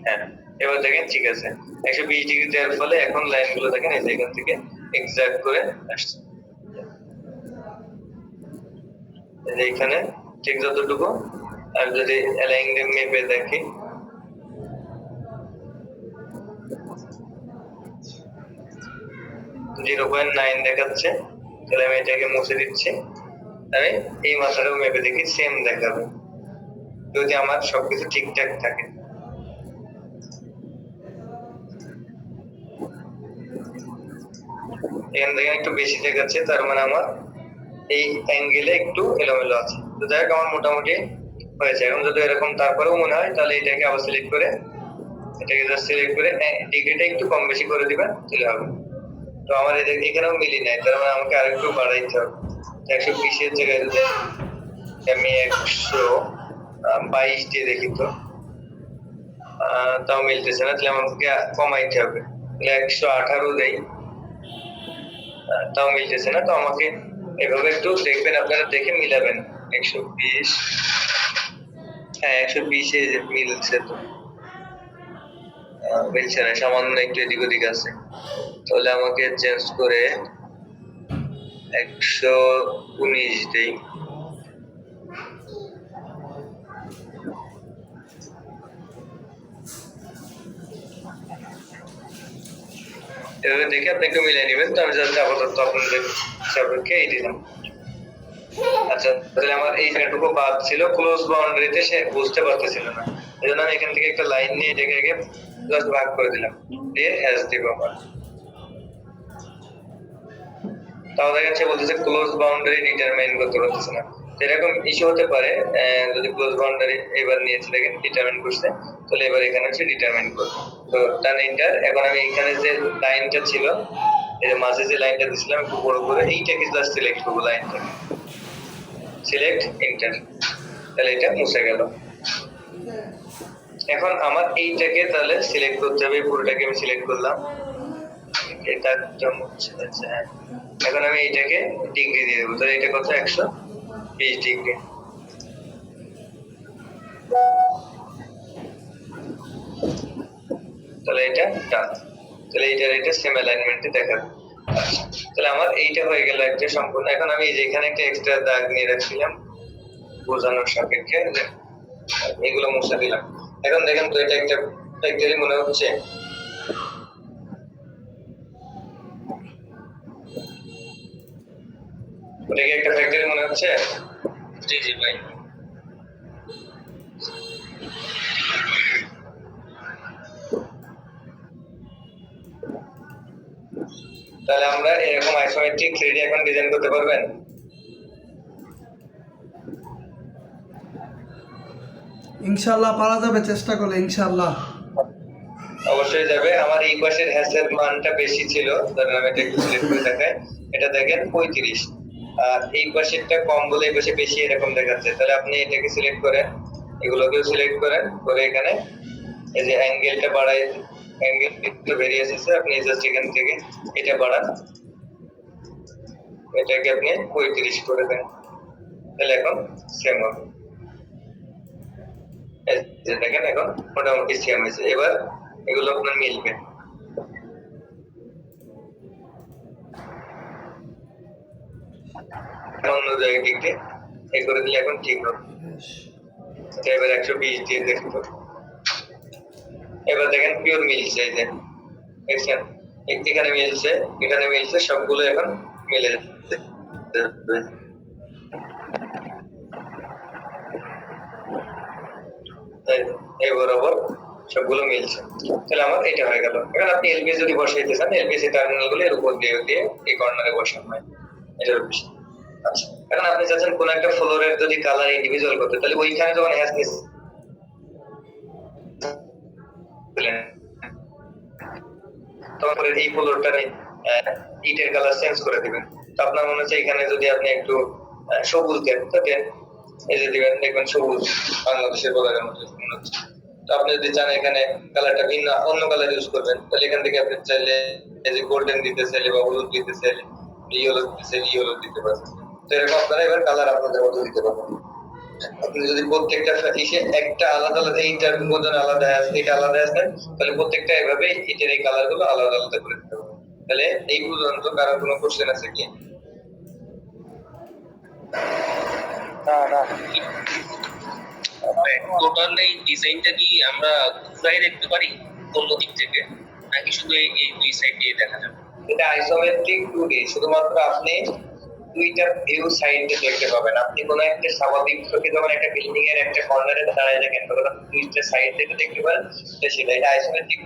হ্যাঁ, এবার দেখেন ঠিক আছে। 120 ডিগ্রি দেওয়ার ফলে এখন লাইনগুলো দেখেন এই যে এখান থেকে এক্সাক্ট করে আসছে। এইখানে ঠিক যতটুকু, আর যদি অ্যালাইন মেপে দেখি, .9 দেখাচ্ছে। তাহলে আমি এটাকে মুছে দিচ্ছি। আমি এই মাথাটাও মেপে দেখি, সেম দেখাবে যদি আমার সবকিছু ঠিকঠাক থাকে। এখান থেকে একটু বেশি দেখাচ্ছে, তার মানে আমার এই অ্যাঙ্গেলে একটু এলোমেলো আছে। তো যাই হোক, আমার মোটামুটি হয়েছে। এখন যদি এরকম তারপরেও মনে হয়, তাহলে এটাকে আবার সিলেক্ট করে, এটাকে জাস্ট সিলেক্ট করে ডিগ্রিটা একটু কম বেশি করে দিবেন, তাহলে হবে। তো আমার এখানেও মিলি নাই, তার মানে আমাকে আরেকটু বাড়াইতে হবে। 120 এর জায়গায় যদি আমি 122 দিয়ে দেখি, তো তাও মিলতেছে না, তাহলে আমাকে কমাইতে হবে। 118 দেই, তাও মিলতেছে না। তো আমাকে এভাবে একটু দেখবেন, আপনারা দেখে মিলাবেন। 120, হ্যাঁ 120 এ মিলছে। তো মিলছে না, সামান্য একটু এদিক ওদিক আছে। তাহলে আমাকে চেঞ্জ করে 119 দেই। এভাবে দেখে আপনি একটু মিলিয়ে নেবেন। তো আমি জাস্ট আপাতত আপনাদের সাপেক্ষে এই দিলাম। আচ্ছা, তাহলে আমার এই জায়গাটুকু বাদ ছিল, ক্লোজ বাউন্ডারিতে সে বুঝতে পারতেছিল না, এই জন্য আমি এখান থেকে একটা লাইন নিয়ে এটাকে জাস্ট ভাগ করে দিলাম, দিয়ে হ্যাশ দিব আমার। তাও দেখেন সে বলতেছে ক্লোজ বাউন্ডারি ডিটারমাইন করতে পারতেছে না। এরকম ইস্যু হতে পারে, যদি ক্লোজ বাউন্ডারি এবার নিয়েছে, দেখেন ডিটারমাইন করছে, তাহলে এবার এখানে হচ্ছে ডিটারমাইন করবে। তো টান এন্টার। এখন আমি এখানে যে লাইনটা ছিল, এই যে মাঝে যে লাইনটা দিছিলাম একটু বড় করে, এইটাকে জাস্ট সিলেক্ট করবো, লাইনটাকে সিলেক্ট এন্টার। তাহলে এটা মুছে গেল। এখন আমার এইটাকে তাহলে সিলেক্ট করতে হবে, পুরোটাকে আমি সিলেক্ট করলাম। এটা মুছে যাচ্ছে। এখন আমি এইটাকে ডিগ্রি দিয়ে দেবো, তাহলে এটা কত? 120 ডিগ্রি। তাহলে এটা ডান। তাহলে এটা সেম অ্যালাইনমেন্টে দেখাবে। আচ্ছা, তাহলে আমার এইটা হয়ে গেল একটা সম্পূর্ণ। এখন আমি যেখানে একটা এক্সট্রা দাগ নিয়ে রাখছিলাম বোঝানোর সাপেক্ষে, এগুলো মুছে দিলাম। এখন দেখেন তো এটা একটা ফ্যাক্টরি মনে হচ্ছে। ওটাকে একটা ফ্যাক্টরি মনে হচ্ছে? জি জি ভাই। তাহলে আমরা এরকম আইসোমেট্রিক 3D এখন ডিজাইন করতে পারবেন? ইনশাআল্লাহ পারা যাবে, চেষ্টা করলে ইনশাআল্লাহ অবশ্যই যাবে। আমার এই পাশের হ্যাশের মানটা বেশি ছিল, ধরেন আমি এটা একটু সিলেক্ট করে দেখাই, এটা দেখেন 35, আর এই পাশেরটা কম বলে এই পাশে বেশি এরকম দেখাচ্ছে। তাহলে আপনি এটাকে সিলেক্ট করেন, এগুলোকেও সিলেক্ট করেন, করে এখানে এই যে অ্যাঙ্গেলটা বাড়াই, অ্যাঙ্গেল একটু ভেরিয়েস আছে, আপনি জাস্ট এখান থেকে এটা বাড়ান, এটাকে আপনি 35 করে দেন, তাহলে এখন সেম হবে। দেখেন এখন মোটামুটি সেম হয়েছে। এবার এগুলো আপনার মিলবে। অন্য জায়গায় দিকে এই করে দিলে এখন ঠিক হবে। এবার 120 দিয়ে দেখুন, এবার দেখেন পিওর মিলছে। এই যে দেখছেন, এখানে মিলছে, এখানে মিলছে, সবগুলো এখন মিলে যাচ্ছে। এই বরাবর সবগুলো মিলছে। তাহলে আমার এটা হয়ে গেল। এখন আপনি এলপিএস যদি বসাইতে চান, এলপিএস টার্মিনাল গুলো এর উপর দিয়ে এই কর্নারে বসানো হয়, এটার বিষয়। আচ্ছা। এখন আপনি চাচ্ছেন কোন একটা ফ্লোরের যদি কালার ইন্ডিভিজুয়াল করতে, তাহলে ওইখানে যখন হ্যাশ তখন করে এই ফ্লোরটার ইটের কালার চেঞ্জ করে দিবেন। তো আপনার মনে হচ্ছে এখানে যদি আপনি একটু সবুজ দেন, তাতে এই যে দিবেন, দেখবেন সবুজ বাংলাদেশের বলারের মতো মনে হচ্ছে। তো আপনি যদি চান এখানে কালারটা ভিন্ন অন্য কালার ইউজ করবেন, তাহলে এখান থেকে আপনি চাইলে এই যে গোল্ডেন দিতে চাইলে বা হলুদ দিতে চাইলে ইয়েলো দিতে চাইলে ইয়েলো দিতে পারবেন। তো এরকম আপনারা এবার কালার আপনাদের মতো দিতে পারবেন। আপনি যদি প্রত্যেকটা ইসে একটা আলাদা আলাদা ইন্টার বোঝান আলাদা আছে, এটা আলাদা আছে, তাহলে প্রত্যেকটা এভাবে এটার এই কালার গুলো আলাদা আলাদা করে দিতে হবে। তাহলে এই পর্যন্ত কারো কোনো কোশ্চেন আছে কি? না টোটাল এই ডিজাইনটা কি আমরা ঘুরাই দেখতে পারি অন্য দিক থেকে, নাকি শুধু এই দুই সাইড দিয়ে দেখা যাবে? এটা আইসোমেট্রিক 2D, শুধুমাত্র আপনি দুইটা ভিউ সাইড দিয়ে দেখতে পাবেন। আপনি কোনো একটা স্বাভাবিক চোখে যখন একটা বিল্ডিং এর একটা কর্নারে দাঁড়ায় দেখেন, তখন আপনি দুইটা সাইড থেকে দেখতে পারেন, তো সেটা এটা আইসোমেট্রিক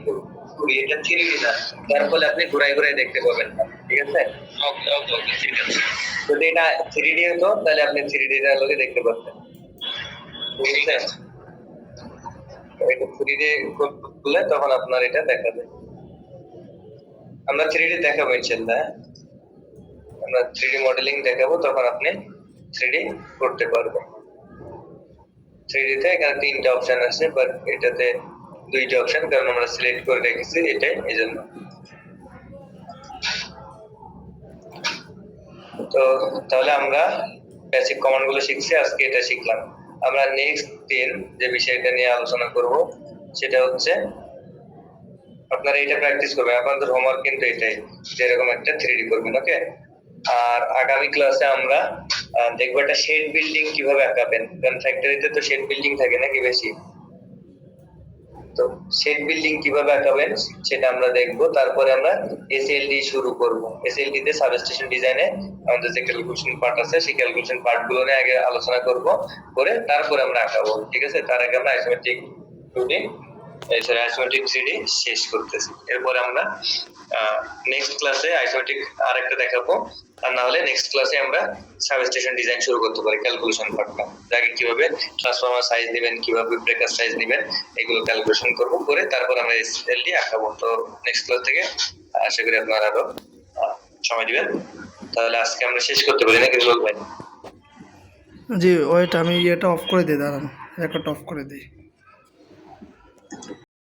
2D, এটা 3D না, যার ফলে আপনি ঘুরাই ঘুরাই দেখতে পাবেন। ঠিক আছে? ওকে ওকে ওকে, ঠিক আছে। যদি এটা 3D হতো তাহলে আপনি 3D এর আলোকে দেখতে পারতেন। ঠিক আছে। এটা 3D করলে তখন আপনার এটা দেখাবে। আমরা 3D দেখাবো ইনশাআল্লাহ। আমরা 3D মডেলিং দেখাবো, তখন আপনি 3D করতে পারবেন। 3D তে এখানে তিনটা অপশন আছে, বাট এটাতে দুইটা অপশন, কারণ আমরা সিলেক্ট করে রেখেছি এটাই, এজন্য। তো তাহলে আমরা বেসিক কমান্ড গুলো শিখছি, আজকে এটা শিখলাম। আমরা নেক্সট দিন যে বিষয়টা নিয়ে আলোচনা করব সেটা হচ্ছে আপনারা এটা প্র্যাকটিস করবেন। আপনাদের হোমওয়ার্ক কিন্তু এটাই, যেরকম একটা 3D করবেন। ওকে? আর আগামী ক্লাসে আমরা দেখবো একটা শেড বিল্ডিং কিভাবে আঁকাবেন, কারণ ফ্যাক্টরিতে তো শেড বিল্ডিং থাকে নাকি বেশি। তো শেড বিল্ডিং কিভাবে আঁকাবেন সেটা আমরা দেখবো। তারপরে আমরা এসএলডি শুরু করব। এসএলডি তে সাবস্টেশন ডিজাইনে আমাদের যে ক্যালকুলেশন পার্ট আছে, সেই ক্যালকুলেশন পার্ট গুলো নিয়ে আগে আলোচনা করব, করে তারপরে আমরা আঁকাবো। ঠিক আছে? তার আগে আমরা আইসোমেট্রিক 2D আইসোমেট্রিক 3D শেষ করতেছি। এরপরে আমরা নেক্সট ক্লাসে আইসোমেট্রিক আরেকটা দেখাবো, আর না হলে নেক্সট ক্লাসে আমরা সাবস্টেশন ডিজাইন শুরু করতে পারি, ক্যালকুলেশন পার্টটা। আগে কিভাবে ট্রান্সফরমার সাইজ দিবেন, কিভাবে ব্রেকার সাইজ দিবেন, এগুলো ক্যালকুলেশন করব, করে তারপর আমরা এসএলডি আঁকাবো। তো নেক্সট ক্লাস থেকে আশা করি আপনারা আরো সময় দিবেন। তাহলে আজকে আমরা শেষ করতে পারি নাকি লোক ভাই? জি ওয়েট, আমি এটা অফ করে দিই, দাঁড়ান, রেকর্ড অফ করে দিই।